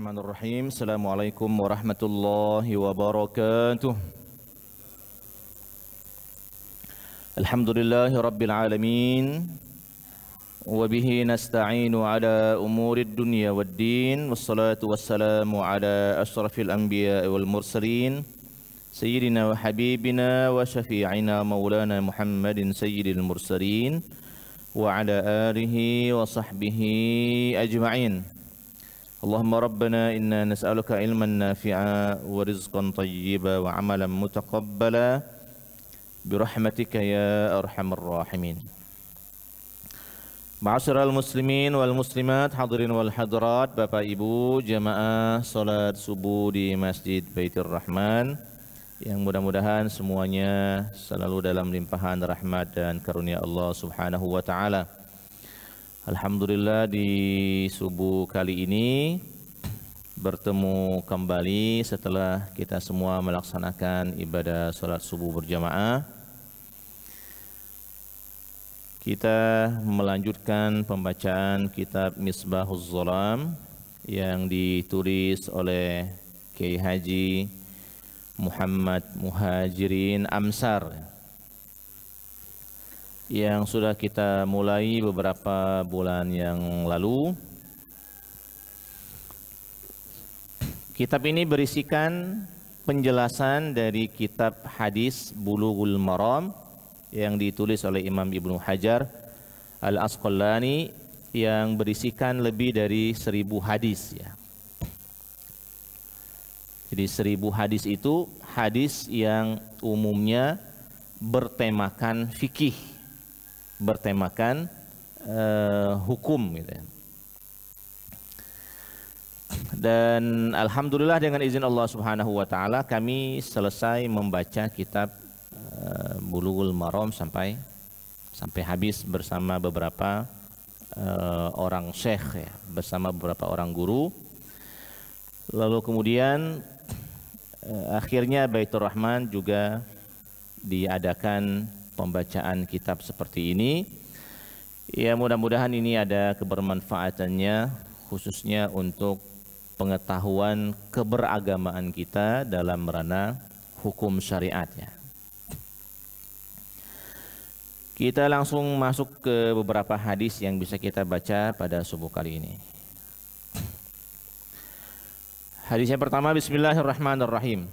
Bismillahirrahmanirrahim. Assalamualaikum warahmatullahi wabarakatuh. Alhamdulillahi rabbil alamin. Wa bihi nasta'inu ala umurid dunya waddin. Wassalatu wassalamu ala ashrafil anbiya wal mursalin. Sayyidina wa habibina wa syafi'ina maulana Muhammadin sayyidil mursalin. Wa ala alihi wa sahbihi ajma'in. Allahumma rabbana inna nas'aluka ilman nafi'a wa rizqan tayyiba wa amalan mutaqabbala birahmatika ya arhamar rahimin. Ma'asyiral muslimin wal muslimat, hadirin wal hadirat, Bapak Ibu jamaah salat subuh di Masjid Baitur Rahman yang mudah-mudahan semuanya selalu dalam limpahan rahmat dan karunia Allah Subhanahu wa taala. Alhamdulillah di subuh kali ini bertemu kembali setelah kita semua melaksanakan ibadah salat subuh berjamaah. Kita melanjutkan pembacaan kitab Misbahuz Zalam yang ditulis oleh Kiai Haji Muhammad Muhajirin Amsar, yang sudah kita mulai beberapa bulan yang lalu. Kitab ini berisikan penjelasan dari kitab hadis Bulughul Maram yang ditulis oleh Imam Ibnu Hajar Al-Asqalani yang berisikan lebih dari 1000 hadis ya. Jadi 1000 hadis itu hadis yang umumnya bertemakan fikih, bertemakan hukum gitu ya. Dan alhamdulillah dengan izin Allah Subhanahu wa taala kami selesai membaca kitab Bulughul Maram sampai habis bersama beberapa orang syekh ya, bersama beberapa orang guru. Lalu kemudian akhirnya Baitur Rahman juga diadakan pembacaan kitab seperti ini. Ya, mudah-mudahan ini ada kebermanfaatannya khususnya untuk pengetahuan keberagamaan kita dalam ranah hukum syariat ya. Kita langsung masuk ke beberapa hadis yang bisa kita baca pada subuh kali ini. Hadis yang pertama, bismillahirrahmanirrahim.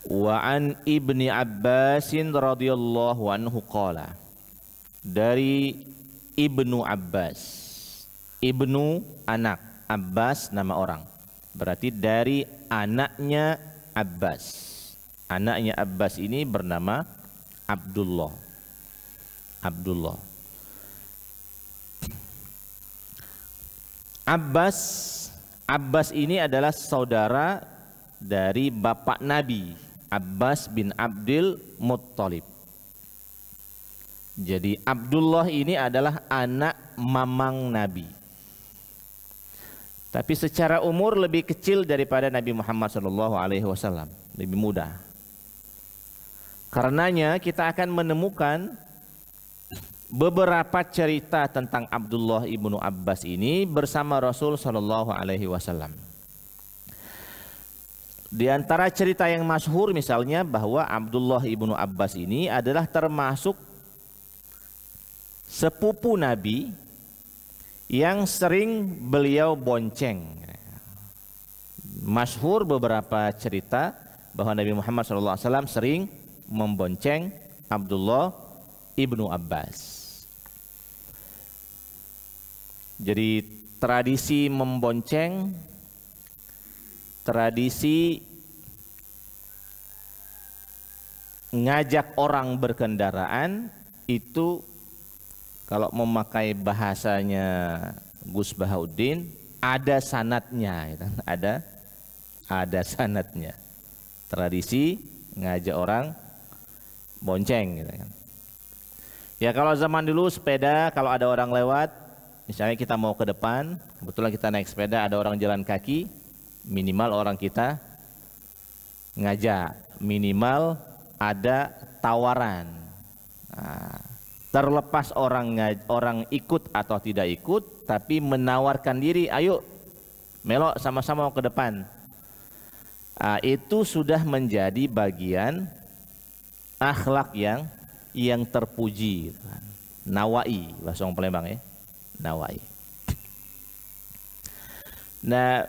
Wa an Ibni Abbasin radhiyallahu anhu qala. Dari Ibnu Abbas. Ibnu anak, Abbas nama orang. Berarti dari anaknya Abbas. Anaknya Abbas ini bernama Abdullah. Abdullah. Abbas ini adalah saudara dari bapak Nabi, Abbas bin Abdul Muttalib. Jadi Abdullah ini adalah anak mamang Nabi. Tapi secara umur lebih kecil daripada Nabi Muhammad SAW, lebih muda. Karenanya kita akan menemukan beberapa cerita tentang Abdullah ibnu Abbas ini bersama Rasul SAW. Di antara cerita yang masyhur misalnya bahwa Abdullah ibnu Abbas ini adalah termasuk sepupu Nabi yang sering beliau bonceng. Masyhur beberapa cerita bahwa Nabi Muhammad SAW sering membonceng Abdullah ibnu Abbas. Jadi tradisi membonceng, tradisi ngajak orang berkendaraan itu kalau memakai bahasanya Gus Bahauddin ada sanatnya, gitu. Ada sanatnya. Tradisi ngajak orang bonceng, gitu kan. Ya kalau zaman dulu sepeda, kalau ada orang lewat, misalnya kita mau ke depan, kebetulan kita naik sepeda, ada orang jalan kaki, minimal orang kita ngajak, minimal ada tawaran. Nah, terlepas orang ikut atau tidak ikut, tapi menawarkan diri, ayo melok sama-sama ke depan. Itu sudah menjadi bagian akhlak yang terpuji. Nawai, bahasa orang Palembang ya, nawai. Nah,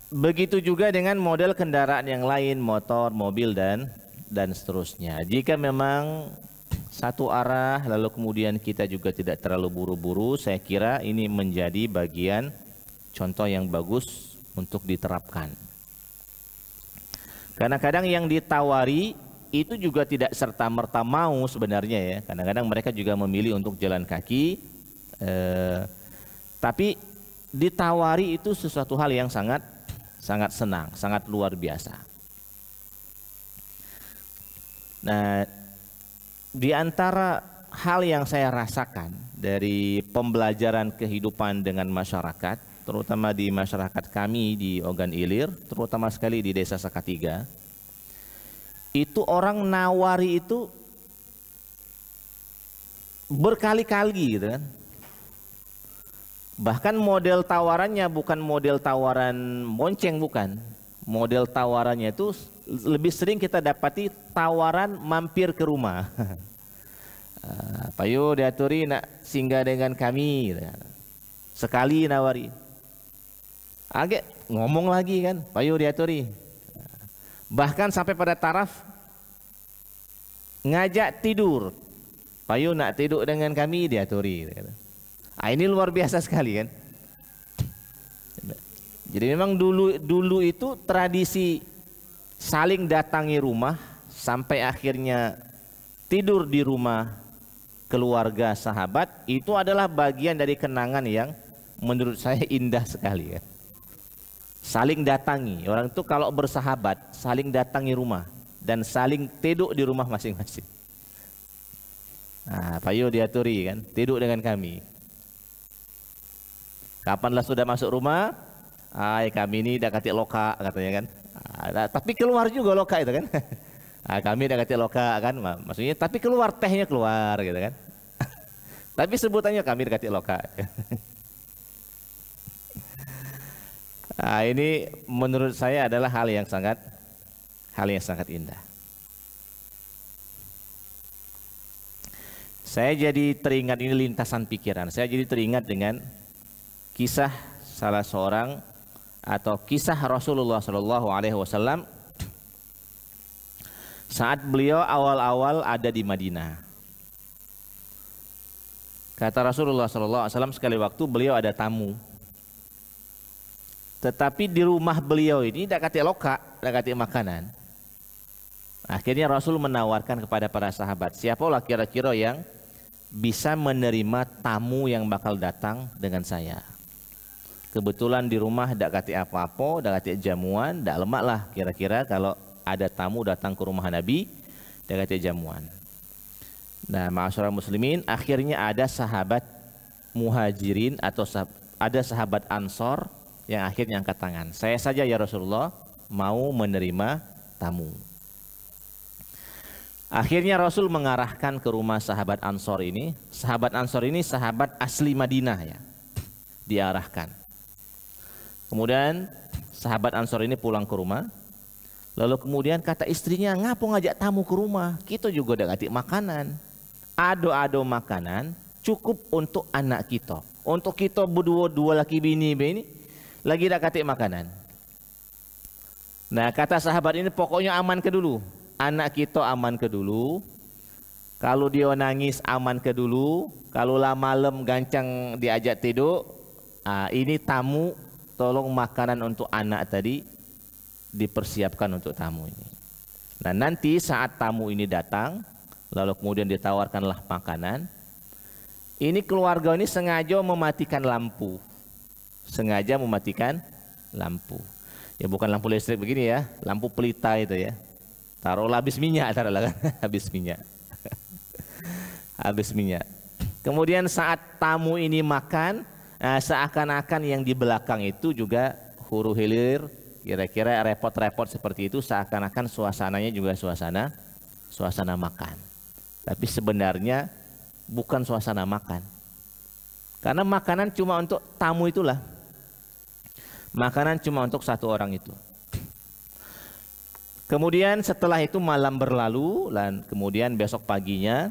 begitu juga dengan model kendaraan yang lain, motor, mobil dan seterusnya. Jika memang satu arah lalu kemudian kita juga tidak terlalu buru-buru, saya kira ini menjadi bagian contoh yang bagus untuk diterapkan. Karena kadang yang ditawari itu juga tidak serta-merta mau sebenarnya ya. Kadang-kadang mereka juga memilih untuk jalan kaki, tapi ditawari itu sesuatu hal yang sangat senang, sangat luar biasa. Nah, di antara hal yang saya rasakan dari pembelajaran kehidupan dengan masyarakat, terutama di masyarakat kami di Ogan Ilir, terutama sekali di Desa Sakatiga, itu orang nawari itu berkali-kali gitu kan. Bahkan model tawarannya bukan model tawaran bonceng, bukan. Model tawarannya itu lebih sering kita dapati tawaran mampir ke rumah. Payo diaturi nak singgah dengan kami gitu. Sekali nawari. Agak ngomong lagi kan, payo diaturi. Bahkan sampai pada taraf ngajak tidur. Payo nak tidur dengan kami diaturi. Ini luar biasa sekali kan. Jadi memang dulu itu tradisi saling datangi rumah sampai akhirnya tidur di rumah keluarga sahabat, itu adalah bagian dari kenangan yang menurut saya indah sekali ya. Saling datangi, orang itu kalau bersahabat saling datangi rumah dan saling tidur di rumah masing-masing. Payo diaturi kan, tidur dengan kami. Kapanlah sudah masuk rumah, kami ini dah katik loka katanya kan. Tapi keluar juga loka itu kan. Kami dah katik loka kan, maksudnya tapi keluar tehnya keluar gitu kan. Tapi sebutannya kami dah katik loka. Ini menurut saya adalah hal yang sangat indah. Saya jadi teringat, ini lintasan pikiran. Saya jadi teringat dengan kisah salah seorang atau kisah Rasulullah SAW saat beliau awal-awal ada di Madinah. Kata Rasulullah SAW, sekali waktu beliau ada tamu. Tetapi di rumah beliau ini tidak katik loka, tidak katik makanan. Akhirnya Rasul menawarkan kepada para sahabat, siapalah kira-kira yang bisa menerima tamu yang bakal datang dengan saya. Kebetulan di rumah tidak katik apa-apa, tidak katik jamuan, tidak lemak lah kira-kira kalau ada tamu datang ke rumah Nabi, tidak katik jamuan. Nah, ma'asyiral muslimin, akhirnya ada sahabat muhajirin atau ada sahabat ansor yang akhirnya angkat tangan. Saya saja ya Rasulullah mau menerima tamu. Akhirnya Rasul mengarahkan ke rumah sahabat ansor ini. Sahabat ansor ini sahabat asli Madinah ya. Diarahkan. Kemudian sahabat ansor ini pulang ke rumah. Lalu kemudian kata istrinya, ngapo ngajak tamu ke rumah? Kita juga udah ngasih makanan. Ado-ado makanan cukup untuk anak kita. Untuk kita berdua laki bini ini lagi dah katik makanan. Nah, kata sahabat ini pokoknya aman ke dulu. Anak kita aman ke dulu. Kalau dia nangis aman ke dulu. Kalau lah malam gancang diajak tidur, ini tamu, tolong makanan untuk anak tadi dipersiapkan untuk tamu ini. Nah, nanti saat tamu ini datang, lalu kemudian ditawarkanlah makanan. Ini keluarga ini sengaja mematikan lampu. Sengaja mematikan lampu. Ya bukan lampu listrik begini ya, lampu pelita itu ya. Taruhlah habis minyak, taruhlah kan, habis minyak. Habis minyak. Kemudian saat tamu ini makan, seakan-akan yang di belakang itu juga huru hilir, kira-kira repot-repot seperti itu, seakan-akan suasananya juga suasana makan. Tapi sebenarnya bukan suasana makan. Karena makanan cuma untuk tamu itulah. Makanan cuma untuk satu orang itu. Kemudian setelah itu malam berlalu dan kemudian besok paginya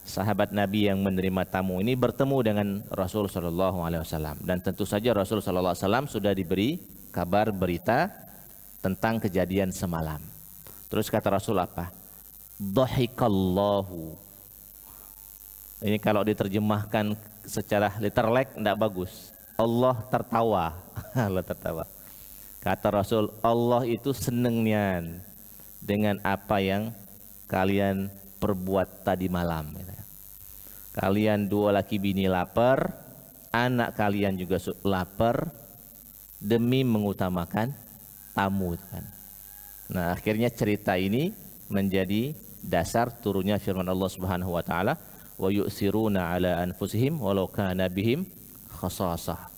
sahabat Nabi yang menerima tamu ini bertemu dengan Rasul Shallallahu Alaihi Wasallam dan tentu saja Rasul Shallallahu Alaihi Wasallam sudah diberi kabar berita tentang kejadian semalam. Terus kata Rasul apa? Dhahikallahu. Ini kalau diterjemahkan secara literally tidak bagus. Allah tertawa. Allah tertawa. Kata Rasul, Allah itu senengnya dengan apa yang kalian perbuat tadi malam. Kalian dua laki bini lapar, anak kalian juga lapar demi mengutamakan tamu. Nah, akhirnya cerita ini menjadi dasar turunnya firman Allah Subhanahu wa taala, wa yu'siruna ala anfusihim walau kana bihim khasasah.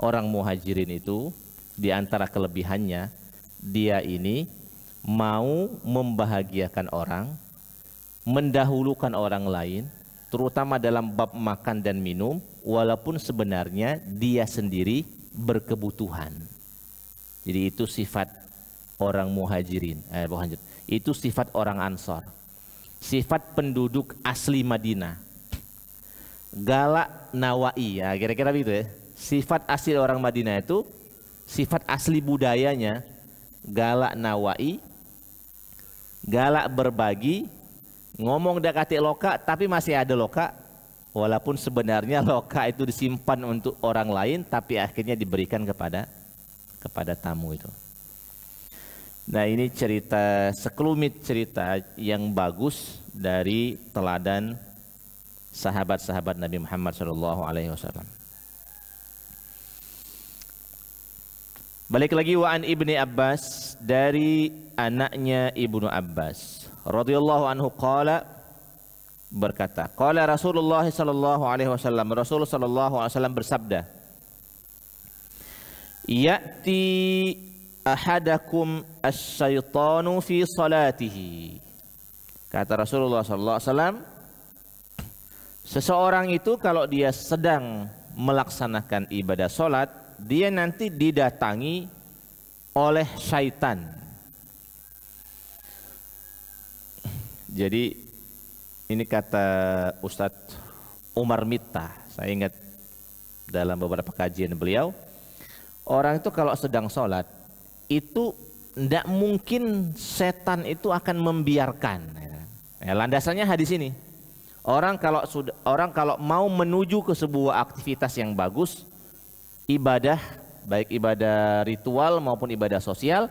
Orang muhajirin itu di antara kelebihannya dia ini mau membahagiakan orang, mendahulukan orang lain, terutama dalam bab makan dan minum, walaupun sebenarnya dia sendiri berkebutuhan. Jadi itu sifat orang muhajirin. Itu sifat orang Ansor. Sifat penduduk asli Madinah. Galak nawai, ya kira-kira begitu ya. Sifat asli orang Madinah itu, sifat asli budayanya galak nawai, galak berbagi, ngomong dekati loka tapi masih ada loka, walaupun sebenarnya loka itu disimpan untuk orang lain tapi akhirnya diberikan kepada tamu itu. Nah, ini cerita, sekelumit cerita yang bagus dari teladan sahabat-sahabat Nabi Muhammad SAW. Balik lagi, wa an Ibni Abbas, dari anaknya Ibnu Abbas radhiyallahu anhu qala, berkata, qala Rasulullah sallallahu alaihi wasallam, Rasul sallallahu alaihi wasallam bersabda, ya'ti ahadakum asyaitanu fi salatihi. Kata Rasulullah sallallahu alaihi wasallam, seseorang itu kalau dia sedang melaksanakan ibadah salat, dia nanti didatangi oleh syaitan. Jadi ini kata Ustadz Umar Mittah, saya ingat dalam beberapa kajian beliau, orang itu kalau sedang sholat itu tidak mungkin setan itu akan membiarkan. Landasannya hadis ini. Orang kalau mau menuju ke sebuah aktivitas yang bagus, ibadah, baik ibadah ritual maupun ibadah sosial,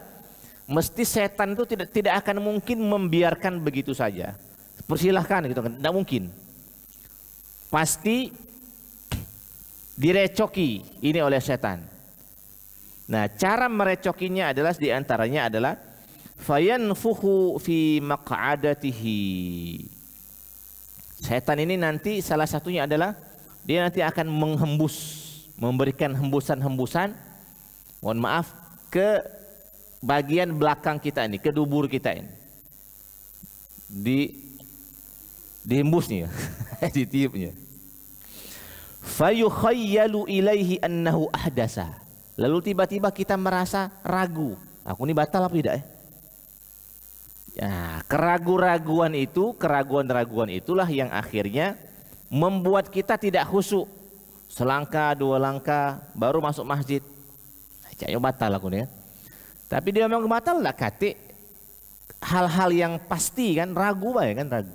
mesti setan itu tidak akan mungkin membiarkan begitu saja. Persilahkan gitu kan, tidak mungkin. Pasti direcoki ini oleh setan. Nah, cara merecokinya adalah diantaranya adalah fayanfukhu fi maq'adatihi. Setan ini nanti salah satunya adalah dia nanti akan menghembus, memberikan hembusan-hembusan, mohon maaf, ke bagian belakang kita ini, ke dubur kita ini, dihembusnya, ditiupnya. Fayukhayyalu ilaihi annahu ahdasa. Lalu tiba-tiba kita merasa ragu, aku ini batal apa tidak ya? Ya, keraguan-raguan itulah yang akhirnya membuat kita tidak khusyuk. Selangkah dua langkah baru masuk masjid, caknya batal aku nih. Tapi dia memang batal lah kate hal-hal yang pasti kan, ragu kan, ragu.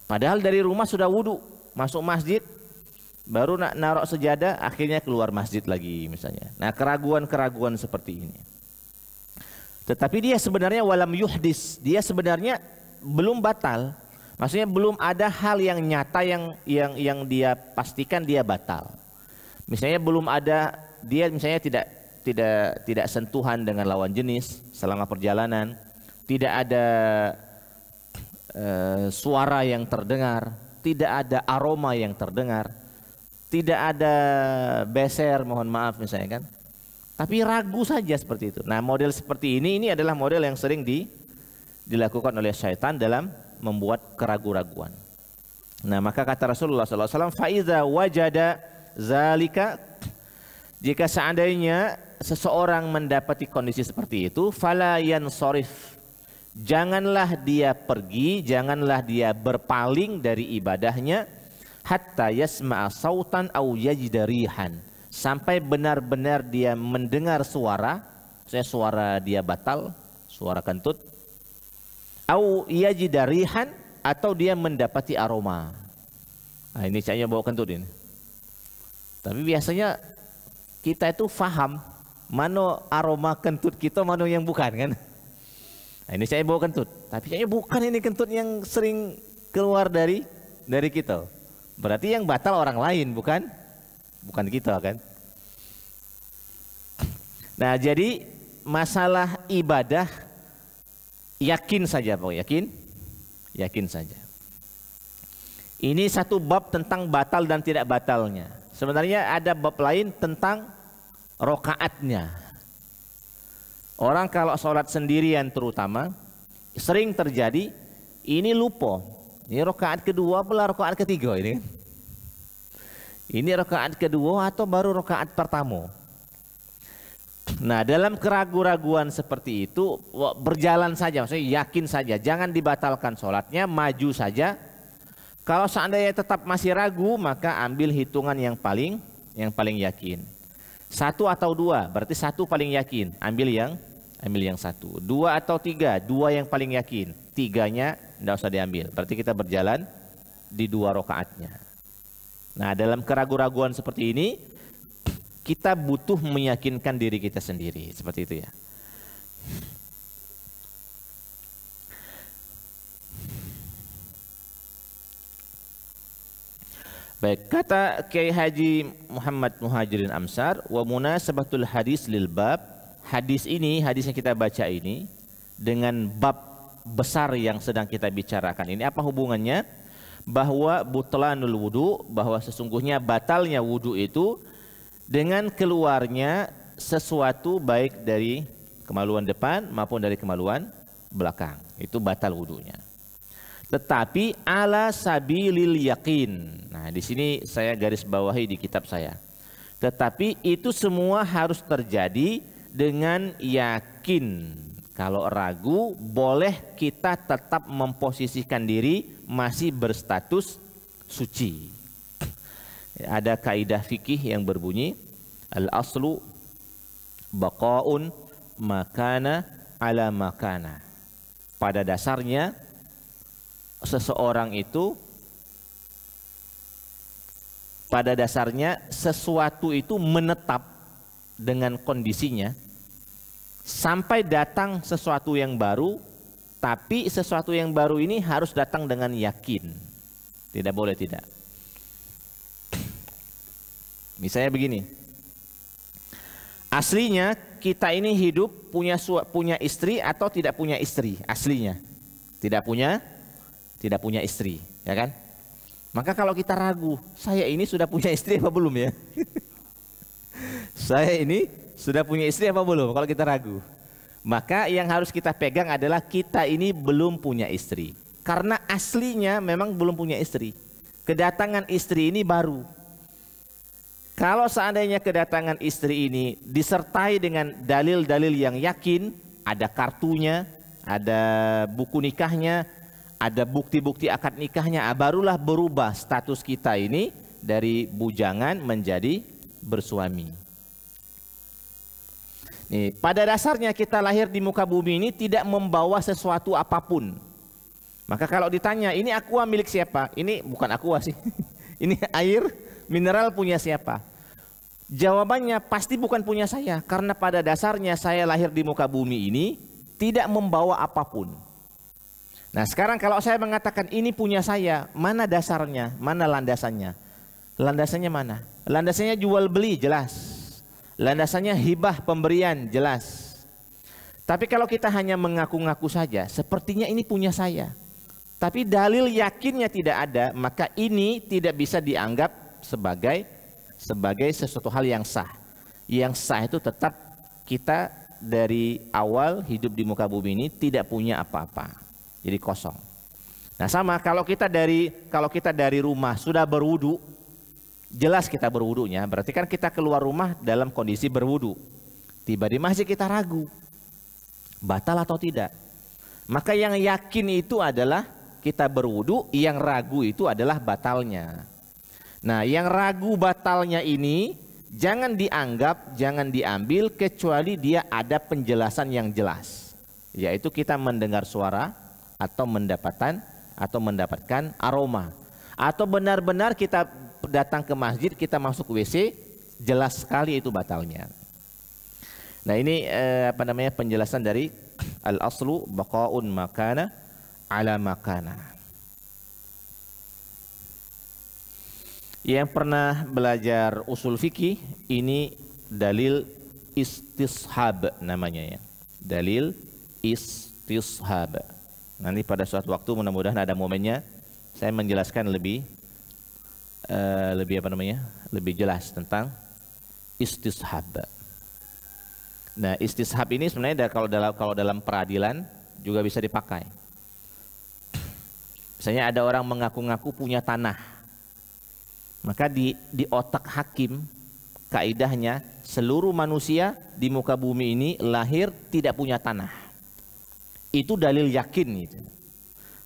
Padahal dari rumah sudah wudu, masuk masjid baru nak narok sejadah, akhirnya keluar masjid lagi misalnya. Nah, keraguan-keraguan seperti ini. Tetapi dia sebenarnya walam yuhdis, dia sebenarnya belum batal. Maksudnya belum ada hal yang nyata yang dia pastikan dia batal. Misalnya belum ada, dia misalnya tidak sentuhan dengan lawan jenis selama perjalanan, tidak ada suara yang terdengar, tidak ada aroma yang terdengar, tidak ada beser, mohon maaf misalnya kan. Tapi ragu saja seperti itu. Nah, model seperti ini adalah model yang sering dilakukan oleh syaitan dalam membuat keraguan-raguan. Nah, maka kata Rasulullah SAW, faiza wajada zalika, jika seandainya seseorang mendapati kondisi seperti itu, fala yansarif, janganlah dia pergi, janganlah dia berpaling dari ibadahnya, hatta yasma'a sautan au yajida rihan, sampai benar-benar dia mendengar suara, suara dia batal, suara kentut, au yajida rihan, atau dia mendapati aroma. Nah, ini saya bawa kentut ini. Tapi biasanya kita itu faham mana aroma kentut kita, mana yang bukan kan. Nah, ini saya bawa kentut, tapi kayaknya bukan ini kentut yang sering keluar dari kita. Berarti yang batal orang lain, bukan kita kan. Nah, jadi masalah ibadah yakin saja, Pak, yakin saja. Ini satu bab tentang batal dan tidak batalnya. Sebenarnya ada bab lain tentang rokaatnya. Orang kalau sholat sendirian terutama sering terjadi ini lupa. Ini rokaat kedua atau rokaat ketiga ini. Ini rokaat kedua atau baru rokaat pertama. Nah, dalam keraguan-raguan seperti itu berjalan saja, maksudnya yakin saja, jangan dibatalkan sholatnya, maju saja. Kalau seandainya tetap masih ragu, maka ambil hitungan yang paling yakin. Satu atau dua, berarti satu paling yakin, ambil yang satu. Dua atau tiga, dua yang paling yakin, tiganya tidak usah diambil. Berarti kita berjalan di dua rokaatnya. Nah, dalam keraguan-raguan seperti ini, kita butuh meyakinkan diri kita sendiri, seperti itu ya. Baik, kata Kiai Haji Muhammad Muhajirin Amsar, wa munasabatul hadis lil bab, hadis ini, hadis yang kita baca ini dengan bab besar yang sedang kita bicarakan ini, apa hubungannya? Bahwa butlanul wudu, bahwa sesungguhnya batalnya wudu itu dengan keluarnya sesuatu baik dari kemaluan depan maupun dari kemaluan belakang, itu batal wudunya. Tetapi ala sabilil yakin. Nah, di sini saya garis bawahi di kitab saya. Tetapi itu semua harus terjadi dengan yakin. Kalau ragu, boleh kita tetap memposisikan diri masih berstatus suci. Ada kaidah fikih yang berbunyi al-aslu baqaun makana ala makana. Pada dasarnya seseorang itu, pada dasarnya sesuatu itu menetap dengan kondisinya sampai datang sesuatu yang baru, tapi sesuatu yang baru ini harus datang dengan yakin, tidak boleh tidak. Misalnya begini, aslinya kita ini hidup punya istri atau tidak punya istri, aslinya tidak punya istri, ya kan? Maka kalau kita ragu, saya ini sudah punya istri apa belum ya? Saya ini sudah punya istri apa belum? Kalau kita ragu, maka yang harus kita pegang adalah kita ini belum punya istri. Karena aslinya memang belum punya istri. Kedatangan istri ini baru. Kalau seandainya kedatangan istri ini disertai dengan dalil-dalil yang yakin, ada kartunya, ada buku nikahnya, ada bukti-bukti akad nikahnya, barulah berubah status kita ini dari bujangan menjadi bersuami. Nih, pada dasarnya kita lahir di muka bumi ini tidak membawa sesuatu apapun. Maka kalau ditanya, ini aqua milik siapa? Ini bukan aqua sih. Ini air mineral punya siapa? Jawabannya pasti bukan punya saya, karena pada dasarnya saya lahir di muka bumi ini tidak membawa apapun. Nah, sekarang kalau saya mengatakan ini punya saya, mana dasarnya, mana landasannya? Landasannya mana? Landasannya jual beli, jelas. Landasannya hibah pemberian, jelas. Tapi kalau kita hanya mengaku-ngaku saja, sepertinya ini punya saya, tapi dalil yakinnya tidak ada, maka ini tidak bisa dianggap sebagai sesuatu hal yang sah. Yang sah itu tetap kita dari awal hidup di muka bumi ini tidak punya apa-apa. Jadi kosong. Nah, sama kalau kita dari rumah sudah berwudu, jelas kita berwudunya, berarti kan kita keluar rumah dalam kondisi berwudu. Tiba di masjid kita ragu, batal atau tidak. Maka yang yakin itu adalah kita berwudu, yang ragu itu adalah batalnya. Nah, yang ragu batalnya ini jangan dianggap, jangan diambil kecuali dia ada penjelasan yang jelas. Yaitu kita mendengar suara atau mendapatkan aroma. Atau benar-benar kita datang ke masjid, kita masuk WC, jelas sekali itu batalnya. Nah, ini penjelasan dari al-aslu baqaun makana ala makana. Yang pernah belajar usul fikih, ini dalil istishab namanya ya. Dalil istishab. Nanti pada suatu waktu mudah-mudahan ada momennya saya menjelaskan lebih jelas tentang istishab. Nah, istishab ini sebenarnya kalau dalam peradilan juga bisa dipakai. Misalnya ada orang mengaku-ngaku punya tanah, maka di otak hakim kaidahnya seluruh manusia di muka bumi ini lahir tidak punya tanah. Itu dalil yakin gitu.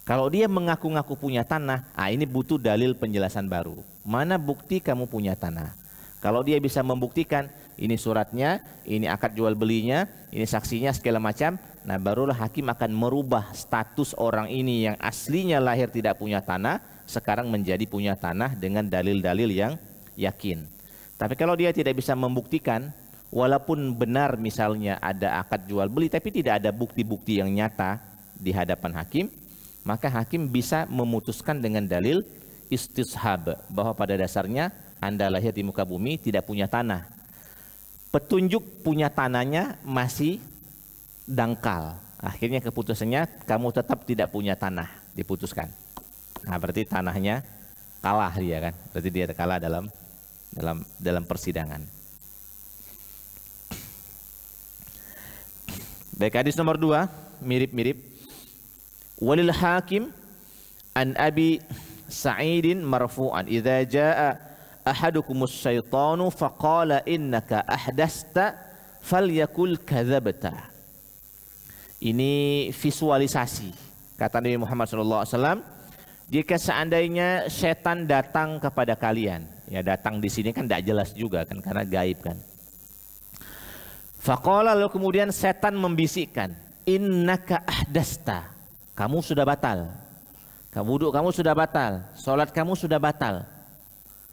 Kalau dia mengaku-ngaku punya tanah, ini butuh dalil penjelasan baru. Mana bukti kamu punya tanah? Kalau dia bisa membuktikan, ini suratnya, ini akad jual belinya, ini saksinya segala macam, nah barulah hakim akan merubah status orang ini yang aslinya lahir tidak punya tanah, sekarang menjadi punya tanah dengan dalil-dalil yang yakin. Tapi kalau dia tidak bisa membuktikan, walaupun benar misalnya ada akad jual beli, tapi tidak ada bukti-bukti yang nyata di hadapan hakim, maka hakim bisa memutuskan dengan dalil istishab, bahwa pada dasarnya Anda lahir di muka bumi tidak punya tanah. Petunjuk punya tanahnya masih dangkal. Akhirnya keputusannya kamu tetap tidak punya tanah, diputuskan. Nah, berarti tanahnya kalah dia kan. Berarti dia kalah dalam persidangan. Baik, hadis nomor 2 mirip-mirip. Walil hakim an Abi Sa'idin marfu'an idza jaa ahadukumus syaitanu faqala innaka ahdasta falyakul kadzabta. Ini visualisasi kata Nabi Muhammad SAW. Jika seandainya setan datang kepada kalian, ya datang di sini kan tidak jelas juga kan karena gaib kan. Faqala, lalu kemudian setan membisikkan, innaka ahdasta, kamu sudah batal. Wudhu kamu sudah batal, sholat kamu sudah batal.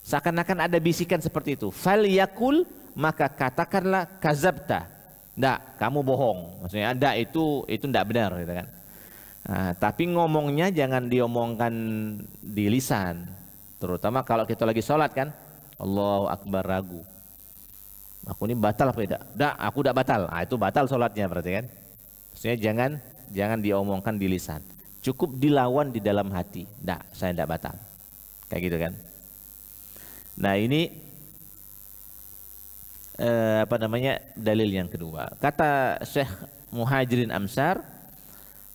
Seakan-akan ada bisikan seperti itu. Falyakul, maka katakanlah kazabta. Nggak, kamu bohong. Maksudnya nggak, itu nggak benar gitu kan. Nah, tapi ngomongnya jangan diomongkan di lisan. Terutama kalau kita lagi sholat kan, Allahu Akbar ragu. Aku ini batal apa tidak? Nggak, aku tidak batal. Nah, itu batal sholatnya berarti kan. Maksudnya jangan diomongkan di lisan. Cukup dilawan di dalam hati. Nggak, saya tidak batal. Kayak gitu kan. Nah, ini dalil yang kedua. Kata Syekh Muhajirin Amsar,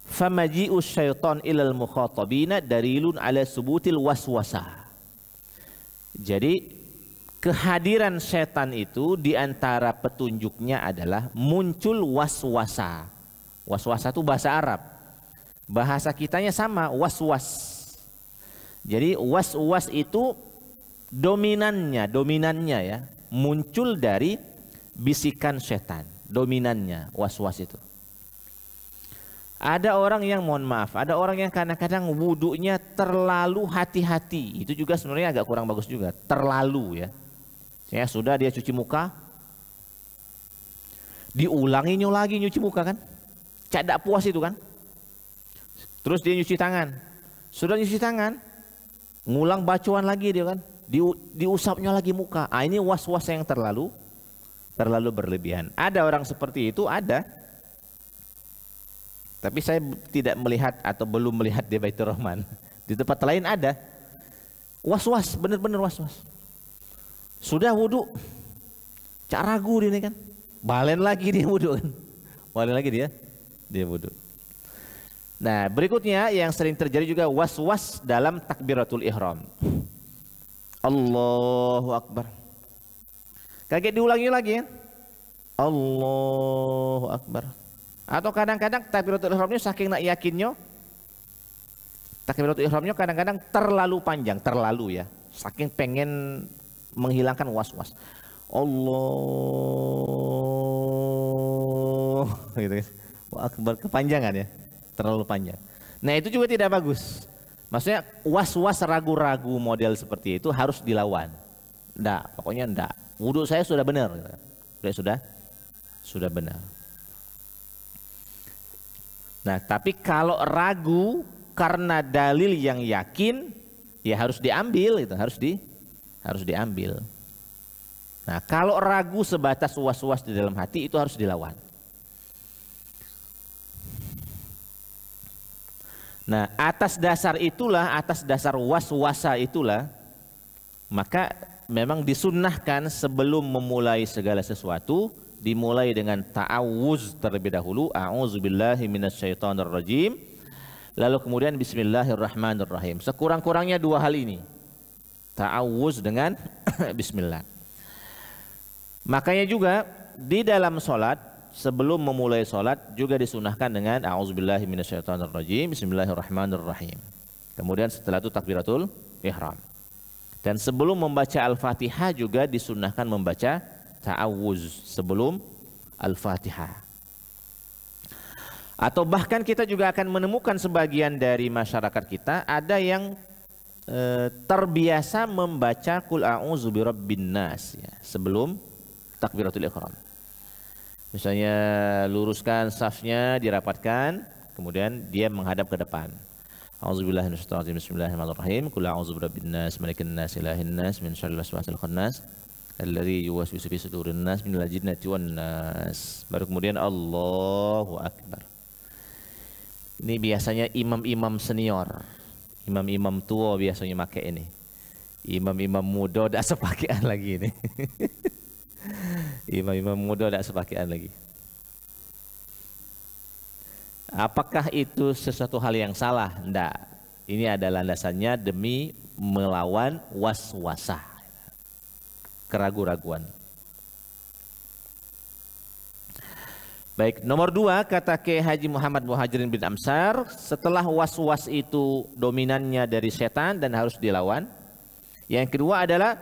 famaji'us syaitan ilal mukhatabina dalilun ala subutil waswasah. Jadi kehadiran setan itu diantara petunjuknya adalah muncul waswasa. Waswasa itu bahasa Arab. Bahasa kitanya sama, waswas. Jadi waswas itu dominannya ya, muncul dari bisikan setan, dominannya waswas itu. Ada orang yang mohon maaf, ada orang yang kadang-kadang wudunya terlalu hati-hati, itu juga sebenarnya agak kurang bagus juga, terlalu ya. Ya sudah dia cuci muka, diulanginya lagi nyuci muka kan, tidak puas itu kan. Terus dia nyuci tangan, sudah nyuci tangan, ngulang bacaan lagi dia kan. Diusapnya lagi muka. Ini was-was yang terlalu berlebihan. Ada orang seperti itu, ada. Tapi saya tidak melihat atau belum melihat di Baitur Rahman. Di tempat lain ada. Was-was, benar-benar was-was. Sudah wudu, cak ragu dia kan. Balen lagi dia wudu kan. Balen lagi dia wudu. Nah, berikutnya yang sering terjadi juga was-was dalam takbiratul ihram. Allahu Akbar. Kaget diulangi lagi ya. Allahu Akbar. Atau kadang-kadang takbiratul ihramnya saking nak yakinnya, takbiratul ihramnya kadang-kadang terlalu panjang, terlalu ya. Saking pengen menghilangkan was-was. Allah gitu kan. Wah, Akbar, kepanjangan ya. Terlalu panjang. Nah, itu juga tidak bagus. Maksudnya was-was ragu-ragu model seperti itu harus dilawan. Enggak, pokoknya enggak. Wudhu saya sudah benar. Sudah benar. Nah, tapi kalau ragu karena dalil yang yakin, ya harus diambil itu, harus diambil. Nah, kalau ragu sebatas was-was di dalam hati itu harus dilawan. Nah, atas dasar was-wasa itulah, maka memang disunnahkan sebelum memulai segala sesuatu, dimulai dengan ta'awuz terlebih dahulu, a'udzubillahi minasyaitonirrajim, lalu kemudian bismillahirrahmanirrahim. Sekurang-kurangnya dua hal ini, ta'awuz dengan bismillah. Makanya juga di dalam sholat, sebelum memulai sholat juga disunahkan dengan a'udzubillahi minasyaitonirrajim, bismillahirrahmanirrahim. Kemudian setelah itu takbiratul ihram. Dan sebelum membaca Al-Fatihah juga disunahkan membaca ta'awuz sebelum Al-Fatihah. Atau bahkan kita juga akan menemukan sebagian dari masyarakat kita ada yang terbiasa membaca Qul a'udzu birabbin nas ya, sebelum takbiratul ihram. Misalnya luruskan safnya, dirapatkan, kemudian dia menghadap ke depan. A'udzubillahi minasyaitonir rajim. Bismillahirrahmanirrahim. Qul a'udzu birabbin nas, malikin nas, ilahin nas, min syarril waswasil khannas, alladzi yuwaswisu fi sudurin nas, minal jinnati wan nas. Baru kemudian Allahu Akbar. Ini biasanya imam-imam senior, imam-imam tua biasanya pakai ini. Imam-imam muda tidak sepakaian lagi ini. Imam-imam muda tidak sepakaian lagi. Apakah itu sesuatu hal yang salah? Tidak. Ini adalah landasannya demi melawan was-wasah, keraguan-raguan. Baik, nomor 2 kata Kiai Haji Muhammad Muhajirin bin Amsar, setelah was-was itu dominannya dari setan dan harus dilawan. Yang kedua adalah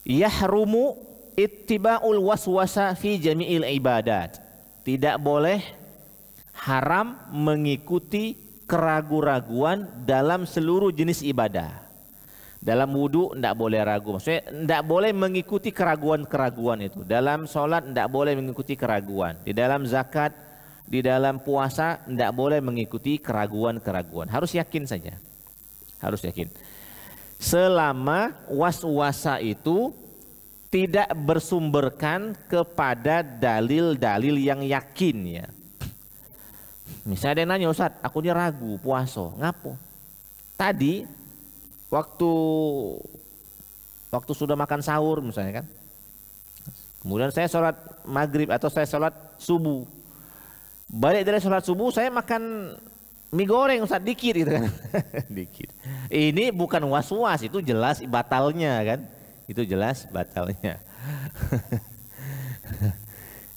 yahrumu ittiba'ul waswasa fi jami'il ibadat. Tidak boleh, haram mengikuti keraguan-raguan dalam seluruh jenis ibadah. Dalam wudhu tidak boleh ragu, maksudnya tidak boleh mengikuti keraguan-keraguan itu. Dalam sholat tidak boleh mengikuti keraguan. Di dalam zakat, di dalam puasa tidak boleh mengikuti keraguan-keraguan. Harus yakin saja, harus yakin. Selama was-wasa itu tidak bersumberkan kepada dalil-dalil yang yakin ya. Misalnya ada yang nanya, Ustaz, aku ini ragu puasa, ngapo? Tadi waktu sudah makan sahur misalnya kan, kemudian saya sholat maghrib atau saya sholat subuh, balik dari sholat subuh saya makan mie goreng Ustaz, dikit gitu kan. Dikit. Ini bukan was-was, itu jelas batalnya kan, itu jelas batalnya.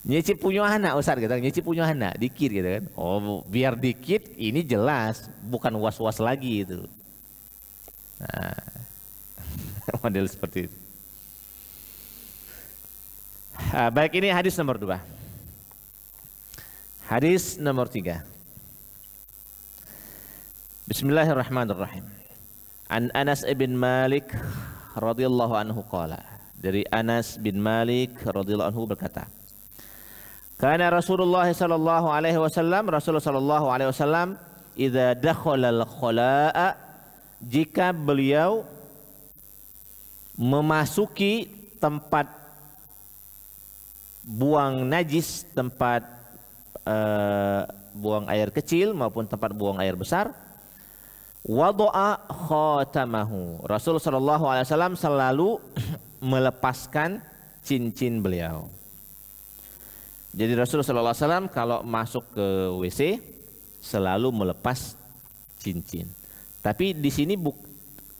Nyicip punya anak Ustaz gitu, nyicip punya anak dikit gitu kan. Oh, biar dikit, ini jelas bukan was-was lagi itu. Nah, model seperti itu. Baik, ini hadis nomor 2. Hadis nomor 3. Bismillahirrahmanirrahim. An Anas bin Malik radhiyallahu anhu qala. Dari Anas bin Malik radhiyallahu anhu berkata, kana Rasulullah sallallahu alaihi wasallam, Rasulullah sallallahu alaihi wasallam idza dakhala al-khala'a, jika beliau memasuki tempat buang najis, tempat buang air kecil maupun tempat buang air besar, wada'a khatamahu, Rasul sallallahu alaihi wasallam selalu melepaskan cincin beliau. Jadi Rasul sallallahu alaihi wasallam kalau masuk ke WC selalu melepas cincin. Tapi di sini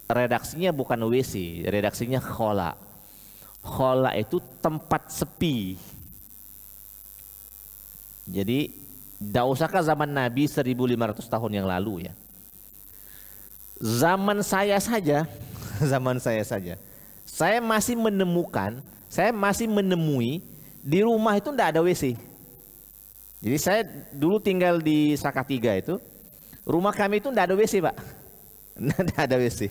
redaksinya bukan WC, redaksinya khola. Khola itu tempat sepi. Jadi tidak usahkah zaman Nabi 1500 tahun yang lalu ya. Zaman saya saja, zaman saya saja, saya masih menemui di rumah itu tidak ada WC. Jadi saya dulu tinggal di Salatiga itu, rumah kami itu tidak ada WC Pak, tidak ada WC.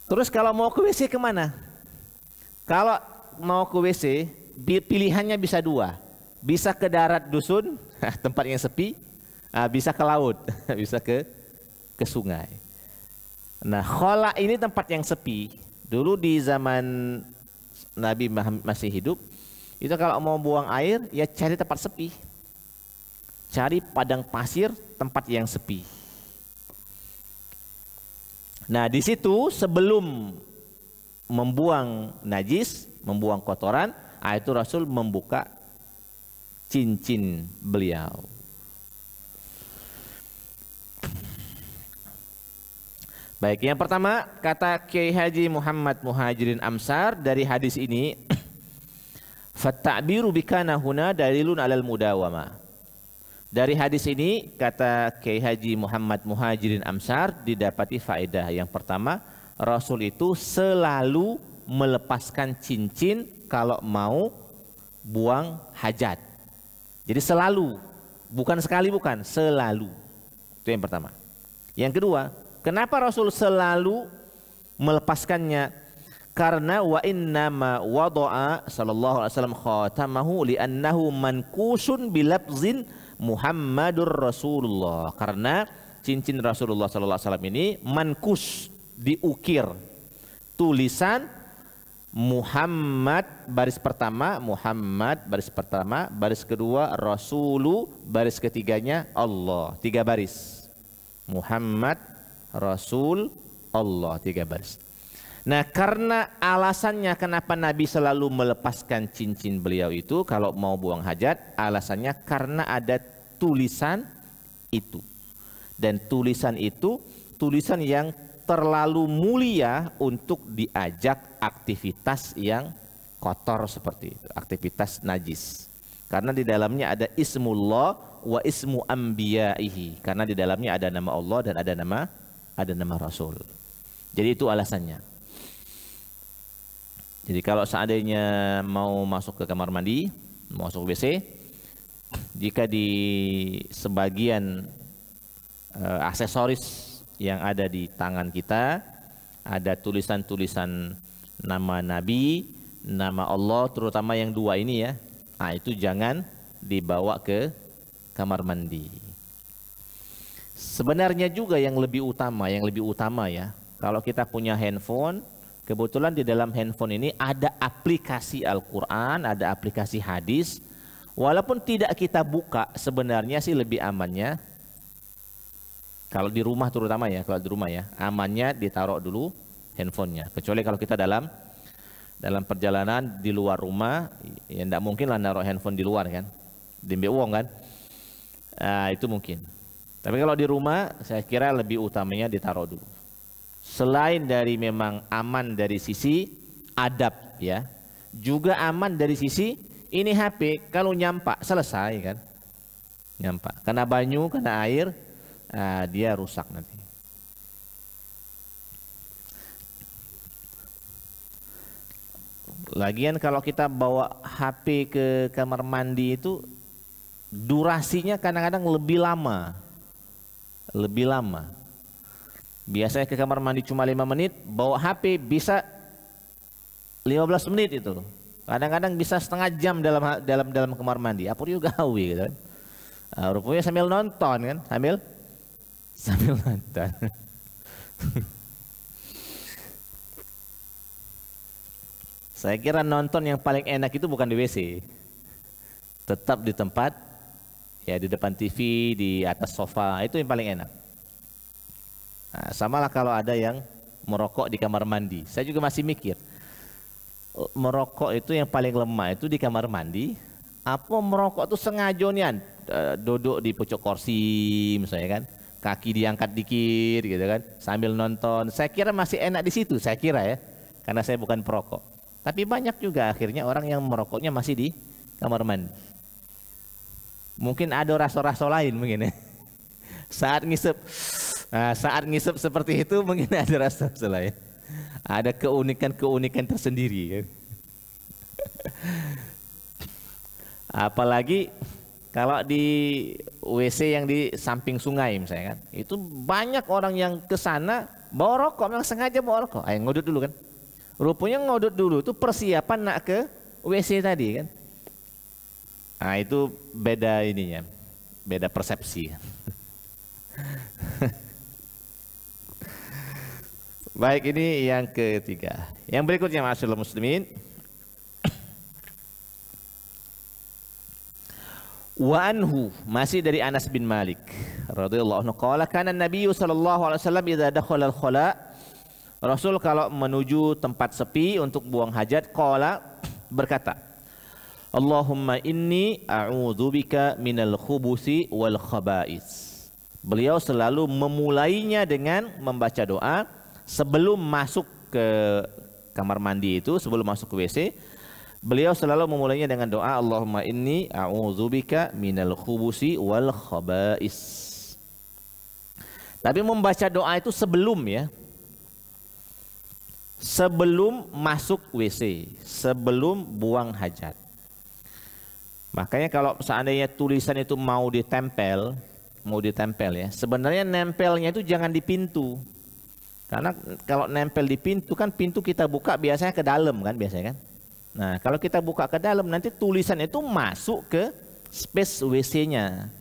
Terus kalau mau ke WC kemana? Kalau mau ke WC pilihannya bisa dua, bisa ke darat dusun, tempat yang sepi, bisa ke laut, bisa ke sungai. Nah, khola ini tempat yang sepi. Dulu di zaman Nabi masih hidup, itu kalau mau buang air ya cari tempat sepi, cari padang pasir, tempat yang sepi. Nah, di situ sebelum membuang najis, membuang kotoran, itu Rasul membuka cincin beliau. Baik, yang pertama kata Kiai Haji Muhammad Muhajirin Amsar dari hadis ini, "Fattabiru bikana huna dalilun alal mudawama." Dari hadis ini kata Kiai Haji Muhammad Muhajirin Amsar didapati faedah. Yang pertama, Rasul itu selalu melepaskan cincin kalau mau buang hajat. Jadi selalu, bukan sekali, bukan, selalu. Itu yang pertama. Yang kedua, kenapa Rasul selalu melepaskannya? Karena wa innama wada'a sallallahu alaihi wasallam khatamahu li'annahu mankusun bilafzin Muhammadur Rasulullah. Karena cincin Rasulullah sallallahu alaihi wasallam ini mankus, diukir, tulisan Muhammad baris pertama, Muhammad baris pertama, baris kedua Rasulu, baris ketiganya Allah, 3 baris. Muhammad, Rasul, Allah, 3 baris. Nah, karena alasannya kenapa Nabi selalu melepaskan cincin beliau itu kalau mau buang hajat, alasannya karena ada tulisan itu. Dan tulisan itu tulisan yang terlalu mulia untuk diajak aktivitas yang kotor seperti itu, aktivitas najis. Karena di dalamnya ada ismullah wa ismu anbiya'ihi. Karena di dalamnya ada nama Allah dan ada nama Rasul. Jadi itu alasannya. Jadi kalau seandainya mau masuk ke kamar mandi, mau masuk WC, jika di sebagian aksesoris yang ada di tangan kita ada tulisan-tulisan nama Nabi, nama Allah, terutama yang 2 ini ya, itu jangan dibawa ke kamar mandi. Sebenarnya juga yang lebih utama ya, kalau kita punya handphone, kebetulan di dalam handphone ini ada aplikasi Al-Quran, ada aplikasi hadis. Walaupun tidak kita buka, sebenarnya sih lebih amannya kalau di rumah, terutama ya, kalau di rumah ya, amannya ditaruh dulu handphonenya. Kecuali kalau kita dalam perjalanan di luar rumah, ya tidak mungkin lah naruh handphone di luar kan, di uang kan, itu mungkin. Tapi kalau di rumah, saya kira lebih utamanya ditaruh dulu. Selain dari memang aman dari sisi adab ya, juga aman dari sisi ini HP kalau nyampak selesai kan, nyampak, kena banyu, kena air, dia rusak nanti. Lagian kalau kita bawa HP ke kamar mandi itu durasinya kadang-kadang lebih lama. Biasanya ke kamar mandi cuma 5 menit, bawa HP bisa 15 menit itu. Kadang-kadang bisa setengah jam dalam kamar mandi. Apa juga gawe gitu kan. Rupanya sambil nonton kan, sambil nonton. Saya kira nonton yang paling enak itu bukan di WC. Tetap di tempat, ya di depan TV, di atas sofa, itu yang paling enak. Nah, samalah kalau ada yang merokok di kamar mandi. Saya juga masih mikir, merokok itu yang paling lemah itu di kamar mandi. Apa merokok itu sengajonian, duduk di pojok kursi misalnya kan, kaki diangkat dikit gitu kan, sambil nonton. Saya kira masih enak di situ, saya kira ya, karena saya bukan perokok. Tapi banyak juga akhirnya orang yang merokoknya masih di kamar mandi. Mungkin ada rasa-rasa lain mungkin ya. Saat ngisep, nah, saat ngisep seperti itu mungkin ada rasa-rasa lain. Ada keunikan-keunikan tersendiri kan. Apalagi kalau di WC yang di samping sungai misalnya kan, itu banyak orang yang ke sana bawa rokok, memang sengaja bawa rokok. Ayo ngodot dulu kan. Rupanya ngodot dulu itu persiapan nak ke WC tadi kan. Nah itu beda ininya, beda persepsi. Baik, ini yang ketiga. Yang berikutnya ma'asyiral muslimin. Wa anhu, masih dari Anas bin Malik radhiyallahu anhu, qala kana Nabi sallallahu alaihi wasallam idza dakhala al-khala, Rasul kalau menuju tempat sepi untuk buang hajat, qala, berkata, Allahumma inni a'udzubika minal khubusi wal khaba'is. Beliau selalu memulainya dengan membaca doa sebelum masuk ke kamar mandi itu, sebelum masuk ke WC. Beliau selalu memulainya dengan doa Allahumma inni a'udzubika minal khubusi wal khaba'is. Tapi membaca doa itu sebelum ya. Sebelum masuk WC, sebelum buang hajat. Makanya kalau seandainya tulisan itu mau ditempel ya, sebenarnya nempelnya itu jangan di pintu. Karena kalau nempel di pintu kan, pintu kita buka biasanya ke dalam kan biasanya kan. Nah, kalau kita buka ke dalam nanti tulisan itu masuk ke space WC-nya.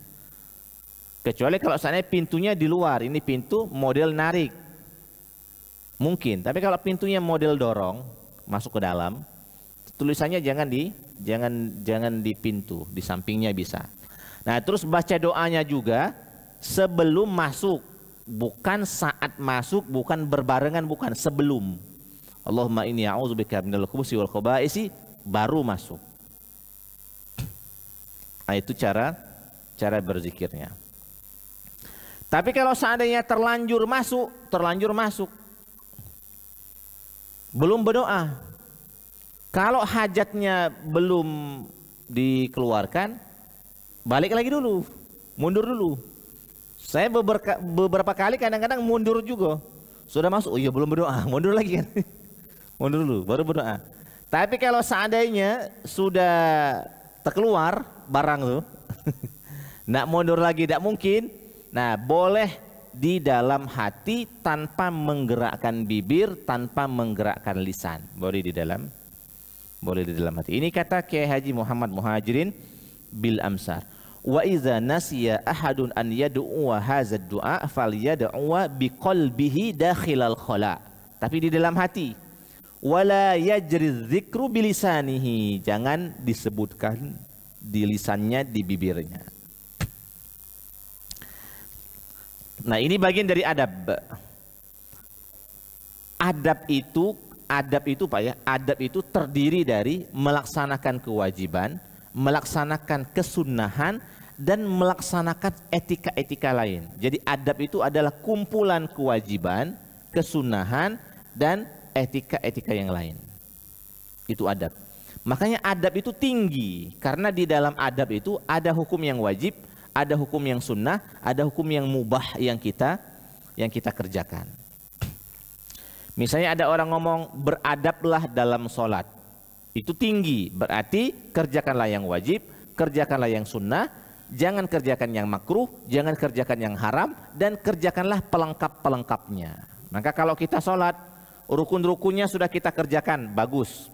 Kecuali kalau seandainya pintunya di luar, ini pintu model narik. Mungkin, tapi kalau pintunya model dorong masuk ke dalam, tulisannya jangan di pintu, di sampingnya bisa. Nah, terus baca doanya juga sebelum masuk, bukan saat masuk, bukan berbarengan, bukan, sebelum. Allahumma inni a'udzubika minal khubusi wal khaba'isi, baru masuk. Nah, itu cara berzikirnya. Tapi kalau seandainya terlanjur masuk, belum berdoa, kalau hajatnya belum dikeluarkan, balik lagi dulu, mundur dulu. Saya beberapa kali kadang-kadang mundur juga. Sudah masuk, oh iya belum berdoa, mundur lagi kan. Mundur dulu, baru berdoa. Tapi kalau seandainya sudah terkeluar barang tuh, nggak mundur lagi, tidak mungkin. Nah, boleh di dalam hati tanpa menggerakkan bibir, tanpa menggerakkan lisan. Boleh di dalam hati. Ini kata Kiai Haji Muhammad Muhajirin bil Amsar. Wa idza nasiya ahadun an yad'u hadzal du'a falyad'u biqalbihi dakhilal khala. Tapi di dalam hati. Wala yajri dzikru bilisanihi. Jangan disebutkan di lisannya, di bibirnya. Nah, ini bagian dari adab. Adab itu Pak ya, adab itu terdiri dari melaksanakan kewajiban, melaksanakan kesunahan, dan melaksanakan etika-etika lain. Jadi adab itu adalah kumpulan kewajiban, kesunahan, dan etika-etika yang lain. Itu adab. Makanya adab itu tinggi, karena di dalam adab itu ada hukum yang wajib, ada hukum yang sunnah, ada hukum yang mubah yang kita kerjakan. Misalnya ada orang ngomong beradablah dalam sholat, itu tinggi, berarti kerjakanlah yang wajib, kerjakanlah yang sunnah, jangan kerjakan yang makruh, jangan kerjakan yang haram, dan kerjakanlah pelengkap-pelengkapnya. Maka kalau kita sholat, rukun-rukunnya sudah kita kerjakan, bagus.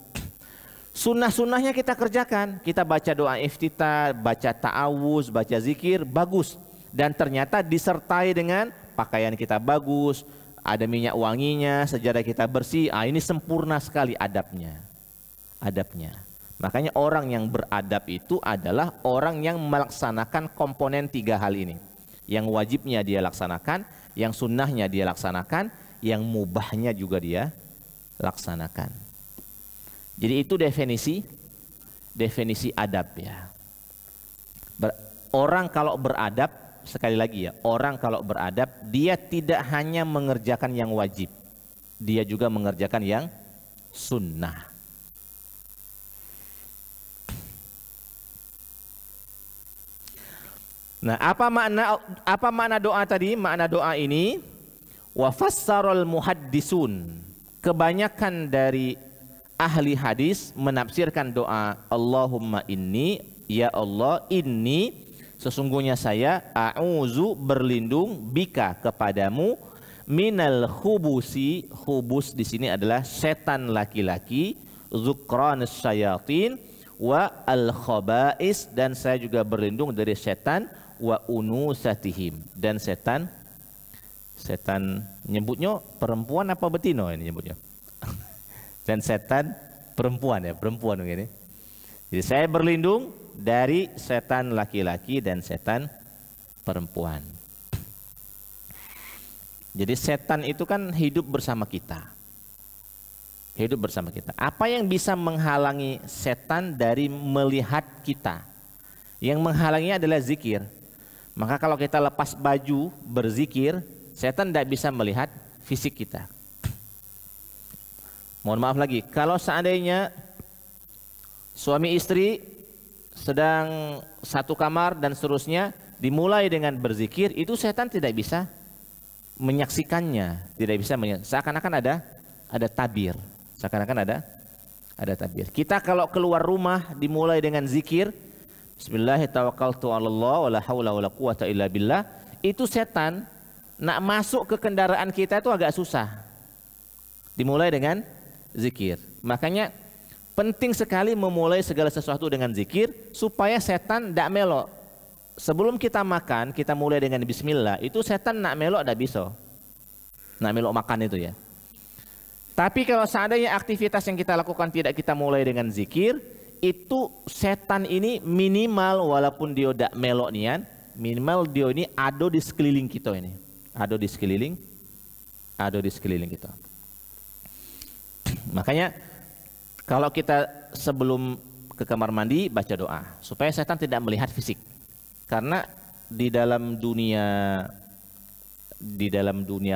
Sunnah-sunnahnya kita kerjakan, kita baca doa iftitah, baca ta'awuz, baca zikir, bagus. Dan ternyata disertai dengan pakaian kita bagus, ada minyak wanginya, sejadah kita bersih. Ini sempurna sekali adabnya. Makanya orang yang beradab itu adalah orang yang melaksanakan komponen 3 hal ini. Yang wajibnya dia laksanakan, yang sunnahnya dia laksanakan, yang mubahnya juga dia laksanakan. Jadi itu definisi adab ya. Orang kalau beradab, sekali lagi ya, orang kalau beradab dia tidak hanya mengerjakan yang wajib, dia juga mengerjakan yang sunnah. Nah, apa makna doa tadi? Makna doa ini wa fassarul muhaddisun. Kebanyakan dari ahli hadis menafsirkan doa Allahumma inni, ya Allah, inni sesungguhnya saya a'udzu berlindung bika kepadamu minal khubusi. Khubus di sini adalah setan laki-laki, dzukranus syayatin wa al khaba'is, dan saya juga berlindung dari setan wa unusatihim, dan setan nyebutnya perempuan apa betina ini nyebutnya? Dan setan perempuan ya, perempuan begini. Jadi saya berlindung dari setan laki-laki dan setan perempuan. Jadi setan itu kan hidup bersama kita. Hidup bersama kita. Apa yang bisa menghalangi setan dari melihat kita? Yang menghalanginya adalah zikir. Maka kalau kita lepas baju berzikir, setan tidak bisa melihat fisik kita. Mohon maaf lagi, kalau seandainya suami istri sedang satu kamar dan seterusnya, dimulai dengan berzikir, itu setan tidak bisa menyaksikannya, tidak bisa seakan-akan ada tabir, seakan-akan ada tabir. Kita kalau keluar rumah dimulai dengan zikir, Bismillahirrahmanirrahim, wala haula wala quwata illa billah, itu setan nak masuk ke kendaraan kita itu agak susah. Dimulai dengan zikir. Makanya penting sekali memulai segala sesuatu dengan zikir supaya setan tidak melok. Sebelum kita makan, kita mulai dengan bismillah, itu setan nak melok tidak bisa. Nak melok makan itu ya. Tapi kalau seandainya aktivitas yang kita lakukan tidak kita mulai dengan zikir, itu setan ini minimal walaupun dia tidak melok nian, minimal dia ini ada di sekeliling kita ini. Ada di sekeliling kita. Makanya kalau kita sebelum ke kamar mandi baca doa supaya setan tidak melihat fisik. Karena di dalam dunia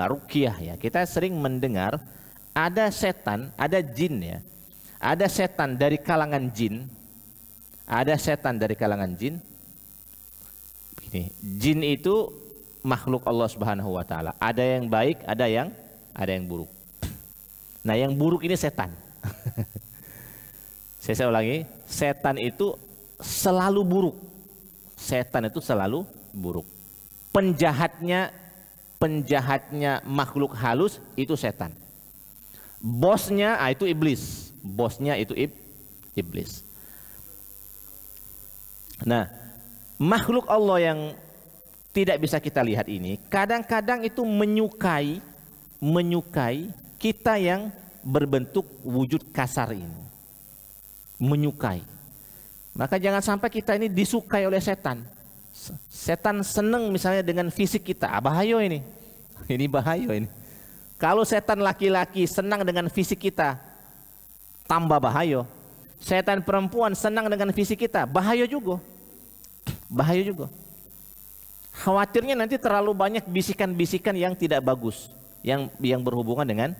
ruqyah ya, kita sering mendengar ada setan, ada jin ya. Ada setan dari kalangan jin. Ada setan dari kalangan jin. Begini, jin itu makhluk Allah Subhanahu wa taala. Ada yang baik, ada yang buruk. Nah, yang buruk ini setan. Saya ulangi, setan itu selalu buruk. Setan itu selalu buruk. Penjahatnya makhluk halus itu setan. Bosnya itu iblis. Bosnya itu iblis. Nah, makhluk Allah yang tidak bisa kita lihat ini kadang-kadang itu menyukai kita yang berbentuk wujud kasar ini. Menyukai. Maka jangan sampai kita ini disukai oleh setan. Setan senang misalnya dengan fisik kita. Bahaya ini. Ini bahaya ini. Kalau setan laki-laki senang dengan fisik kita, tambah bahaya. Setan perempuan senang dengan fisik kita, bahaya juga. Bahaya juga. Khawatirnya nanti terlalu banyak bisikan-bisikan yang tidak bagus, yang berhubungan dengan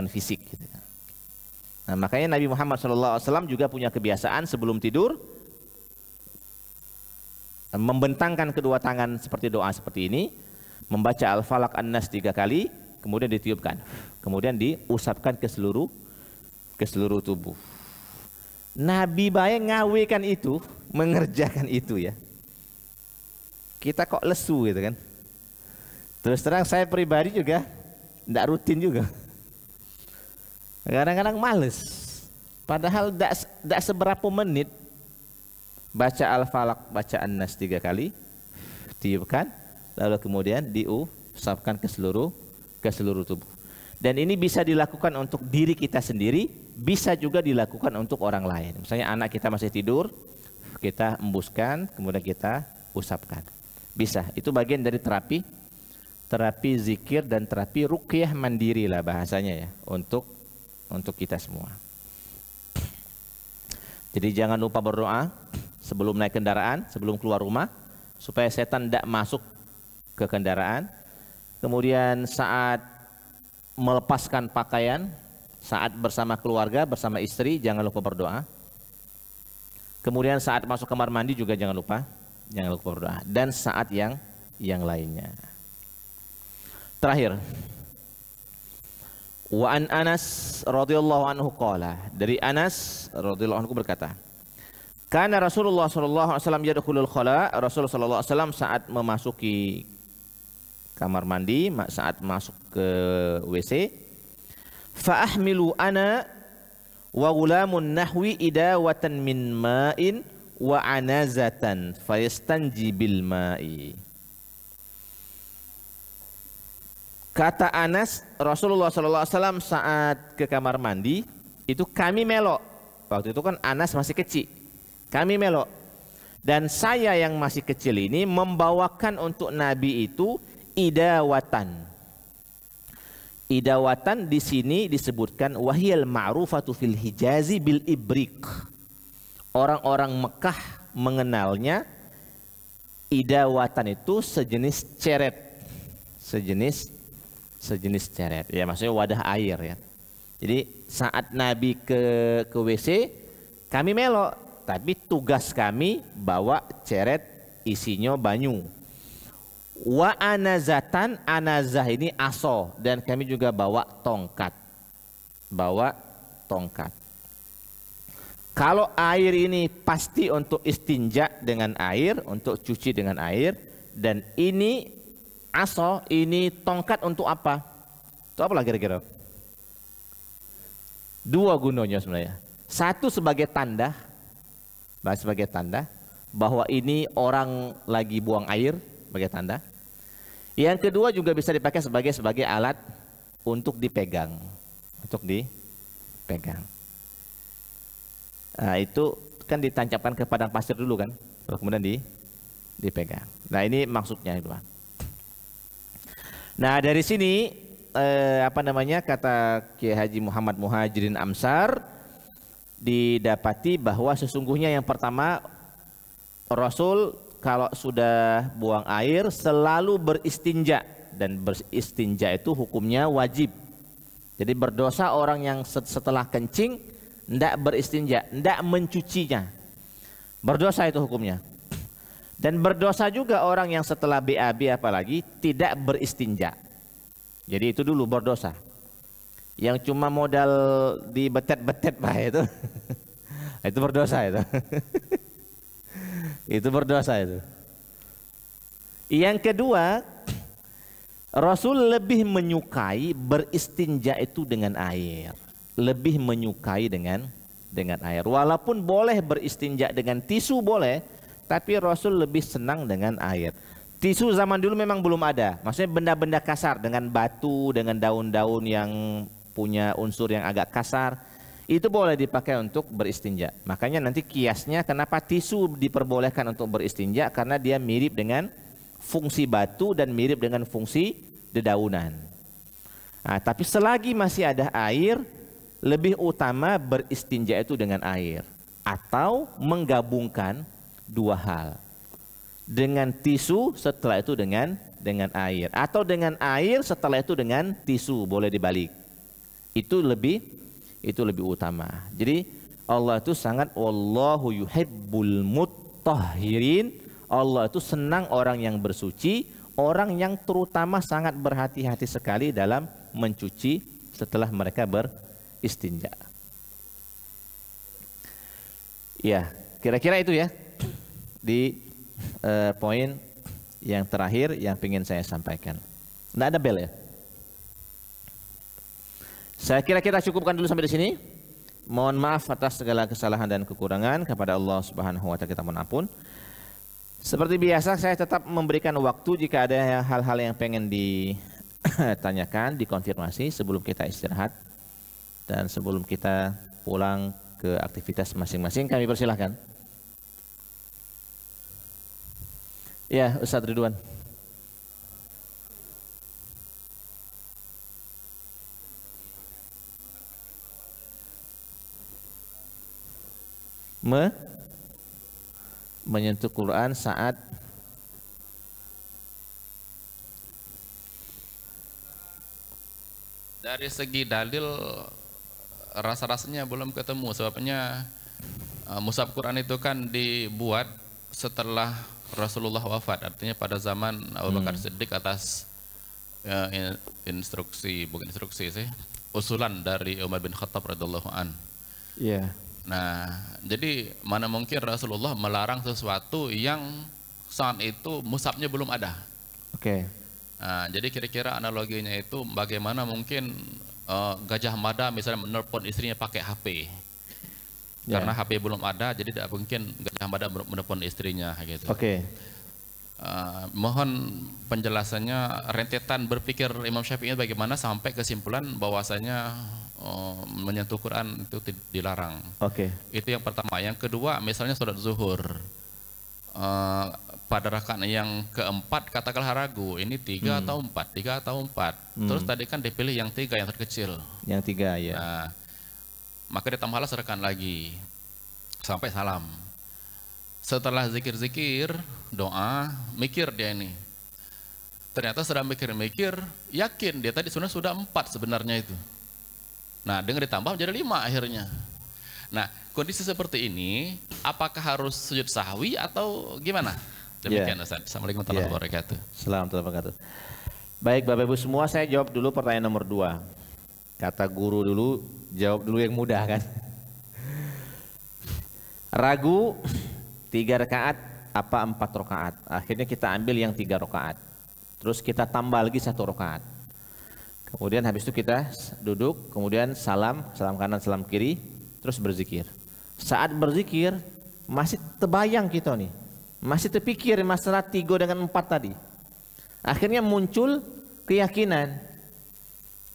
fisik. Gitu. Nah, makanya Nabi Muhammad SAW juga punya kebiasaan sebelum tidur membentangkan kedua tangan seperti doa seperti ini, membaca Al-Falaq An-Nas 3 kali, kemudian ditiupkan, kemudian diusapkan ke seluruh tubuh. Nabi bae ngawekan itu, mengerjakan itu ya. Kita kok lesu gitu kan. Terus terang saya pribadi juga tidak rutin juga. Kadang-kadang males. Padahal tidak seberapa menit baca Al-Falaq, baca An-Nas 3 kali, tiupkan, lalu kemudian diusapkan ke seluruh tubuh. Dan ini bisa dilakukan untuk diri kita sendiri, bisa juga dilakukan untuk orang lain. Misalnya anak kita masih tidur, kita embuskan, kemudian kita usapkan. Bisa, itu bagian dari terapi zikir dan terapi ruqyah mandiri lah bahasanya ya, untuk kita semua. Jadi jangan lupa berdoa sebelum naik kendaraan, sebelum keluar rumah, supaya setan tidak masuk ke kendaraan. Kemudian saat melepaskan pakaian, saat bersama keluarga, bersama istri, jangan lupa berdoa. Kemudian saat masuk kamar mandi juga jangan lupa jangan lupa berdoa, dan saat yang lainnya. Terakhir, wa an Anas radhiyallahu anhu qala, dari Anas radhiyallahu anhu berkata, kana Rasulullah sallallahu alaihi wasallam yadkhulul khala, Rasulullah sallallahu alaihi wasallam saat memasuki kamar mandi, saat masuk ke WC, fa ahmilu ana wa gulamun nahwi idawatan min ma'in wa anazatan fayastanji bil ma'i. Kata Anas, Rasulullah sallallahu alaihi wasallam saat ke kamar mandi itu kami melok. Waktu itu kan Anas masih kecil. Kami melok. Dan saya yang masih kecil ini membawakan untuk Nabi itu idawatan. Idawatan di sini disebutkan wahiyal ma'rufatu fil Hijazi bil ibrik. Orang-orang Mekah mengenalnya idawatan itu sejenis ceret. Sejenis ceret. Ya, maksudnya wadah air ya. Jadi saat Nabi ke WC kami melok, tapi tugas kami bawa ceret isinya banyu. Wa anazatan, anazah ini aso, dan kami juga bawa tongkat. Kalau air ini pasti untuk istinja dengan air, untuk cuci dengan air, dan ini aso, ini tongkat untuk apa? Itu apa lah kira-kira? Dua gunanya sebenarnya. Satu sebagai tanda bahwa ini orang lagi buang air, sebagai tanda. Yang kedua juga bisa dipakai sebagai alat untuk dipegang, Nah, itu kan ditancapkan ke padang pasir dulu kan, kemudian dipegang. Nah, ini maksudnya itu. Nah, dari sini kata Kiai Haji Muhammad Muhajirin Amsar didapati bahwa sesungguhnya yang pertama, Rasul kalau sudah buang air selalu beristinja, dan beristinja itu hukumnya wajib. Jadi berdosa orang yang setelah kencing tidak beristinja, tidak mencucinya. Berdosa itu hukumnya. Dan berdosa juga orang yang setelah BAB apalagi tidak beristinja. Jadi itu dulu berdosa. Yang cuma modal di betet-betet Pak itu. Itu berdosa itu. Itu berdosa itu. Yang kedua, Rasul lebih menyukai beristinja itu dengan air. Lebih menyukai dengan air. Walaupun boleh beristinja dengan tisu boleh, tapi Rasul lebih senang dengan air. Tisu zaman dulu memang belum ada. Maksudnya benda-benda kasar dengan batu, dengan daun-daun yang punya unsur yang agak kasar, itu boleh dipakai untuk beristinja. Makanya nanti kiasnya kenapa tisu diperbolehkan untuk beristinja, karena dia mirip dengan fungsi batu dan mirip dengan fungsi dedaunan. Nah, tapi selagi masih ada air, lebih utama beristinja itu dengan air, atau menggabungkan dua hal. Dengan tisu, setelah itu dengan air, atau dengan air setelah itu dengan tisu, boleh dibalik. Itu lebih utama. Jadi Allah itu sangat, wallahu yuhibbul mutahhirin. Allah itu senang orang yang bersuci, orang yang terutama sangat berhati-hati sekali dalam mencuci setelah mereka beristinja. Ya, kira-kira itu ya di poin yang terakhir yang ingin saya sampaikan. Nggak ada bel ya? Saya kira kita cukupkan dulu sampai di sini. Mohon maaf atas segala kesalahan dan kekurangan, kepada Allah Subhanahu wa taala kita mohon ampun. Seperti biasa saya tetap memberikan waktu jika ada hal-hal yang pengen ditanyakan, dikonfirmasi sebelum kita istirahat dan sebelum kita pulang ke aktivitas masing-masing. Kami persilahkan. Ya, Ustadz Ridwan. Menyentuh Quran saat dari segi dalil rasa-rasanya belum ketemu, sebabnya mushaf Quran itu kan dibuat setelah Rasulullah wafat, artinya pada zaman Abu Bakar Siddiq atas bukan instruksi sih, usulan dari Umar bin Khattab radhiyallahu an. Iya. Nah, jadi mana mungkin Rasulullah melarang sesuatu yang saat itu mushafnya belum ada. Oke. Nah, jadi kira-kira analoginya itu bagaimana mungkin Gajah Mada misalnya menelpon istrinya pakai HP. Karena HP belum ada, jadi tidak mungkin Gajah Mada menelpon istrinya gitu. Oke. Mohon penjelasannya, rentetan berpikir Imam Syafi'i bagaimana sampai kesimpulan bahwasanya menyentuh Quran itu dilarang. Oke. Itu yang pertama. Yang kedua, misalnya sholat zuhur pada rakaat yang keempat katakanlah ragu, ini 3 atau 4. Terus tadi kan dipilih yang 3 yang terkecil. Yang 3 ya. Nah, maka ditambahlah serkan lagi sampai salam. Setelah zikir-zikir, doa, mikir dia ini. Ternyata sedang mikir-mikir, yakin dia tadi sebenarnya sudah 4 sebenarnya itu. Nah, dengan ditambah menjadi 5 akhirnya. Nah, kondisi seperti ini, apakah harus sujud sahwi atau gimana? Demikian Ustaz. Assalamualaikum warahmatullahi wabarakatuh. Assalamualaikum warahmatullahi wabarakatuh. Baik Bapak Ibu semua, saya jawab dulu pertanyaan nomor 2. Kata guru dulu, jawab dulu yang mudah kan. Ragu 3 rakaat apa 4 rakaat? Akhirnya kita ambil yang 3 rakaat. Terus kita tambah lagi 1 rakaat. Kemudian habis itu kita duduk, kemudian salam kanan, salam kiri, terus berzikir. Saat berzikir masih terbayang kita nih, masih terpikir masalah 3 dengan 4 tadi. Akhirnya muncul keyakinan,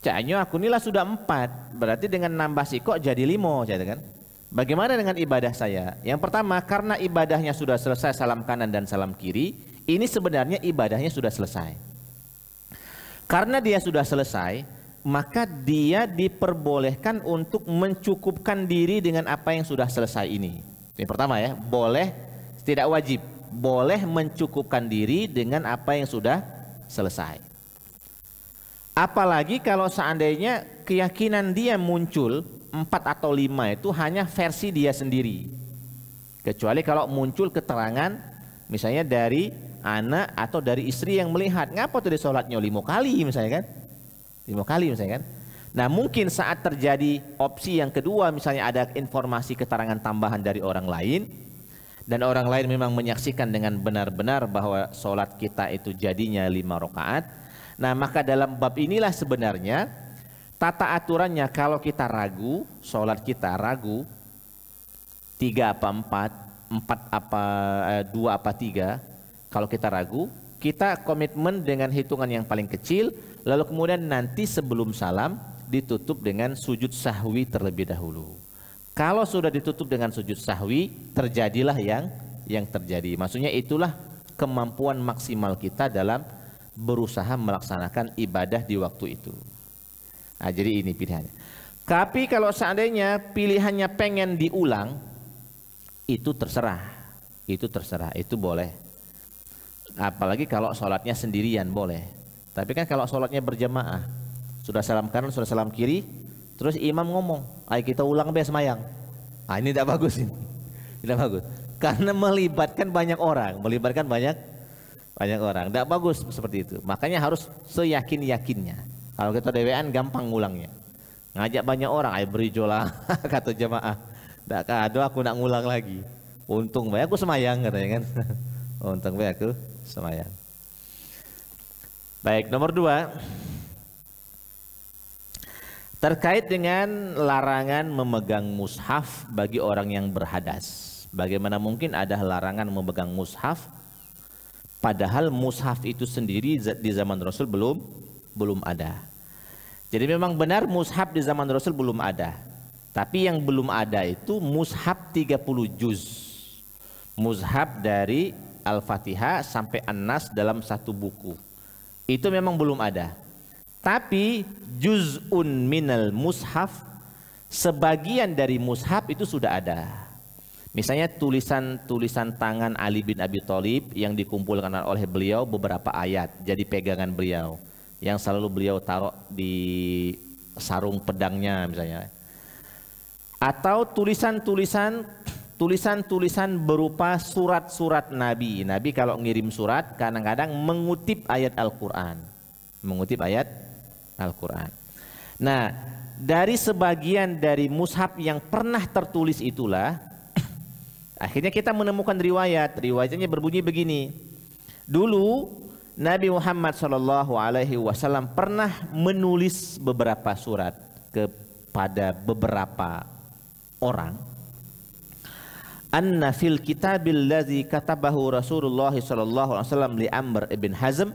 caknya aku inilah sudah 4, berarti dengan nambah sikok jadi 5, kan? Bagaimana dengan ibadah saya? Yang pertama, karena ibadahnya sudah selesai salam kanan dan salam kiri, ini sebenarnya ibadahnya sudah selesai. Karena dia sudah selesai, maka dia diperbolehkan untuk mencukupkan diri dengan apa yang sudah selesai ini. Yang pertama ya, boleh, tidak wajib, boleh mencukupkan diri dengan apa yang sudah selesai. Apalagi kalau seandainya keyakinan dia muncul 4 atau 5 itu hanya versi dia sendiri. Kecuali kalau muncul keterangan misalnya dari anak atau dari istri yang melihat, ngapa tadi sholatnya 5 kali misalnya kan, 5 kali misalnya kan. Nah mungkin saat terjadi opsi yang kedua, misalnya ada informasi keterangan tambahan dari orang lain, dan orang lain memang menyaksikan dengan benar-benar bahwa sholat kita itu jadinya 5 rakaat. Nah maka dalam bab inilah sebenarnya tata aturannya, kalau kita ragu, sholat kita ragu 3 apa 4, 4 apa 2 apa 3. Kalau kita ragu, kita komitmen dengan hitungan yang paling kecil, lalu kemudian nanti sebelum salam ditutup dengan sujud sahwi terlebih dahulu. Kalau sudah ditutup dengan sujud sahwi, terjadilah yang terjadi. Maksudnya itulah kemampuan maksimal kita dalam berusaha melaksanakan ibadah di waktu itu. Nah, jadi ini pilihannya. Tapi kalau seandainya pilihannya pengen diulang, itu terserah, itu boleh. Apalagi kalau sholatnya sendirian boleh. Tapi kan kalau sholatnya berjamaah, sudah salam kanan, sudah salam kiri, terus imam ngomong, ayo kita ulang be semayang. Ah ini tidak bagus ini, tidak bagus. Karena melibatkan banyak orang, tidak bagus seperti itu. Makanya harus seyakin-yakinnya. Kalau kita dewean gampang ngulangnya. Ngajak banyak orang, ayo beri jola kata jamaah. Tidak kado aku nak ngulang lagi. Untung bae aku semayang katanya kan. Untung bae aku semayang. Baik, nomor 2. Terkait dengan larangan memegang mushaf bagi orang yang berhadas. Bagaimana mungkin ada larangan memegang mushaf, padahal mushaf itu sendiri di zaman Rasul belum ada. Jadi memang benar mushaf di zaman Rasul belum ada. Tapi yang belum ada itu mushaf 30 juz. Mushaf dari Al-Fatihah sampai An-Nas dalam satu buku. Itu memang belum ada. Tapi juz'un minal mushaf, sebagian dari mushaf itu sudah ada. Misalnya tulisan tangan Ali bin Abi Thalib yang dikumpulkan oleh beliau beberapa ayat jadi pegangan beliau, yang selalu beliau taruh di sarung pedangnya misalnya. Atau tulisan-tulisan tulisan-tulisan berupa surat-surat Nabi. Nabi kalau ngirim surat kadang-kadang mengutip ayat Al-Quran. Mengutip ayat Al-Quran. Nah, dari sebagian dari mushaf yang pernah tertulis itulah, akhirnya kita menemukan riwayat. Riwayatnya berbunyi begini. Dulu Nabi Muhammad SAW pernah menulis beberapa surat kepada beberapa orang. Anna fil kitabil ladzi katabahu Rasulullah sallallahu alaihi wasallam li Amr ibn Hazm.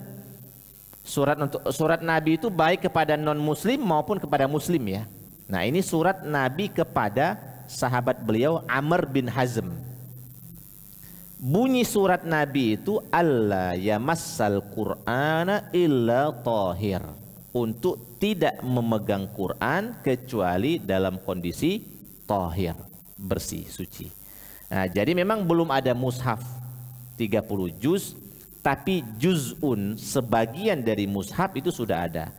Surat Nabi itu baik kepada non muslim maupun kepada muslim ya. Nah, ini surat Nabi kepada sahabat beliau Amr bin Hazm. Bunyi surat Nabi itu alla yamassal Qur'ana illa tahir. Untuk tidak memegang Quran kecuali dalam kondisi tahir, bersih, suci. Nah, jadi memang belum ada mushaf 30 juz, tapi juz'un, sebagian dari mushaf itu sudah ada.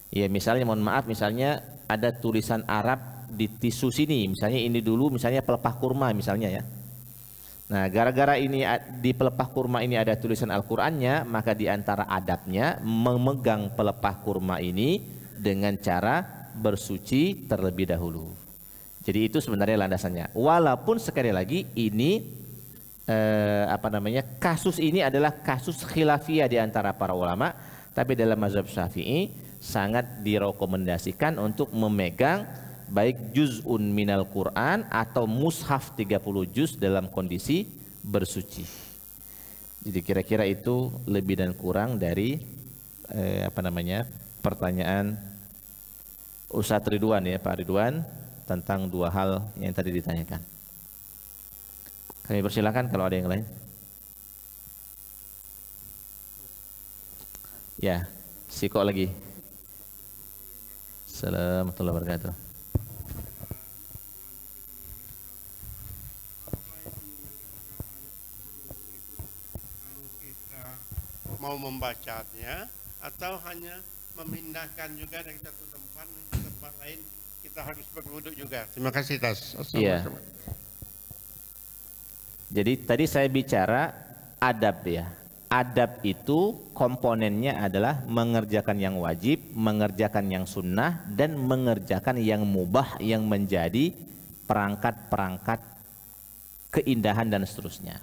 Ya, misalnya mohon maaf, misalnya ada tulisan Arab di tisu sini, misalnya ini dulu misalnya pelepah kurma misalnya ya. Nah, gara-gara ini di pelepah kurma ini ada tulisan Al-Qur'annya, maka di antara adabnya memegang pelepah kurma ini dengan cara bersuci terlebih dahulu. Jadi itu sebenarnya landasannya. Walaupun sekali lagi ini kasus ini adalah kasus khilafiyah di antara para ulama, tapi dalam mazhab Syafi'i sangat direkomendasikan untuk memegang baik juz'un minal Quran atau mushaf 30 juz dalam kondisi bersuci. Jadi kira-kira itu lebih dan kurang dari pertanyaan Ustadz Ridwan ya, Pak Ridwan, tentang dua hal yang tadi ditanyakan. Kami persilakan kalau ada yang lain. Ya, Siko lagi. Assalamualaikum warahmatullahi wabarakatuh. Mau membacanya atau hanya memindahkan juga dari satu tempat ke tempat lain, kita harus berwudu juga. Terima kasih Tas. Iya. Jadi tadi saya bicara adab ya. Adab itu komponennya adalah mengerjakan yang wajib, mengerjakan yang sunnah, dan mengerjakan yang mubah yang menjadi perangkat-perangkat keindahan dan seterusnya.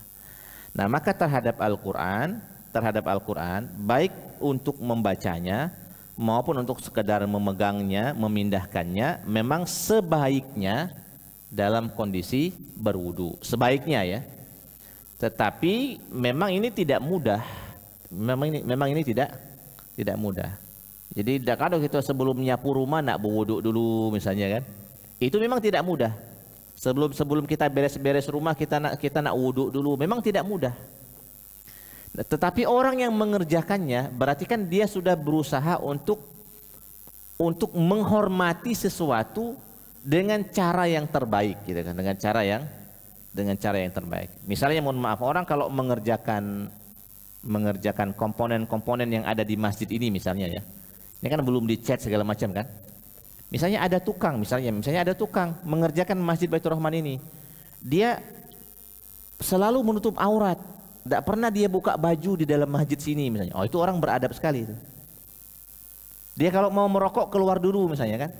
Nah, maka terhadap Al-Quran baik untuk membacanya maupun untuk sekedar memegangnya, memindahkannya, memang sebaiknya dalam kondisi berwudu, sebaiknya ya. Tetapi memang ini tidak mudah, memang ini tidak mudah. Jadi kalau kita sebelum nyapu rumah nak berwudu dulu misalnya kan, itu memang tidak mudah. Sebelum kita beres-beres rumah kita nak wudu dulu, memang tidak mudah. Tetapi orang yang mengerjakannya berarti kan dia sudah berusaha untuk menghormati sesuatu dengan cara yang terbaik gitu kan, dengan cara yang terbaik. Misalnya mohon maaf, orang kalau mengerjakan komponen-komponen yang ada di masjid ini misalnya ya. Ini kan belum dicat segala macam kan. Misalnya ada tukang mengerjakan Masjid Baitur Rahman ini. Dia selalu menutup aurat. Tidak pernah dia buka baju di dalam masjid sini misalnya. Oh, itu orang beradab sekali itu. Dia kalau mau merokok keluar dulu misalnya kan.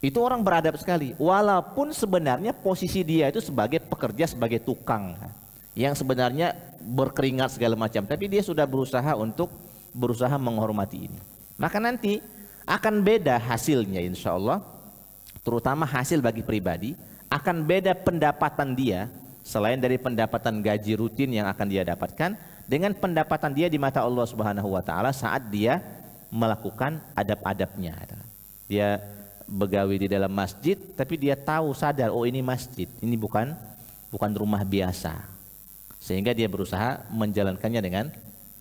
Itu orang beradab sekali. Walaupun sebenarnya posisi dia itu sebagai pekerja, sebagai tukang. Yang sebenarnya berkeringat segala macam. Tapi dia sudah berusaha menghormati ini. Maka nanti akan beda hasilnya insya Allah. Terutama hasil bagi pribadi. Akan beda pendapatan dia. Selain dari pendapatan gaji rutin yang akan dia dapatkan, dengan pendapatan dia di mata Allah Subhanahu wa taala saat dia melakukan adab-adabnya. Dia begawi di dalam masjid tapi dia sadar oh ini masjid, ini bukan rumah biasa. Sehingga dia berusaha menjalankannya dengan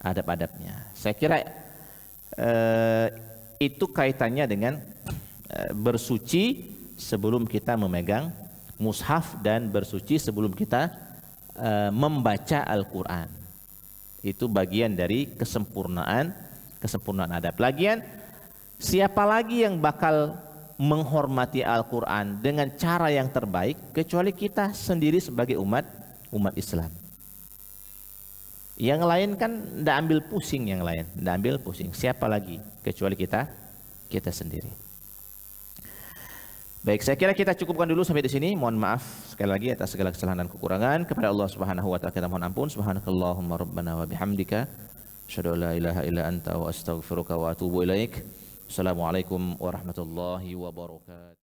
adab-adabnya. Saya kira itu kaitannya dengan bersuci sebelum kita memegang mushaf dan bersuci sebelum kita membaca Al-Quran. Itu bagian dari kesempurnaan adab. Lagian siapa lagi yang bakal menghormati Al-Quran dengan cara yang terbaik kecuali kita sendiri sebagai umat Islam. Yang lain kan ndak ambil pusing, yang lain ndak ambil pusing. Siapa lagi kecuali kita sendiri. Baik, saya kira kita cukupkan dulu sampai di sini. Mohon maaf sekali lagi atas segala kesalahan dan kekurangan. Kepada Allah Subhanahu wa taala kita mohon ampun. Subhanakallahumma rabbana wa bihamdika asyhadu an la ilaha illa anta wa astaghfiruka wa atubu ilaik. Assalamualaikum warahmatullahi wabarakatuh.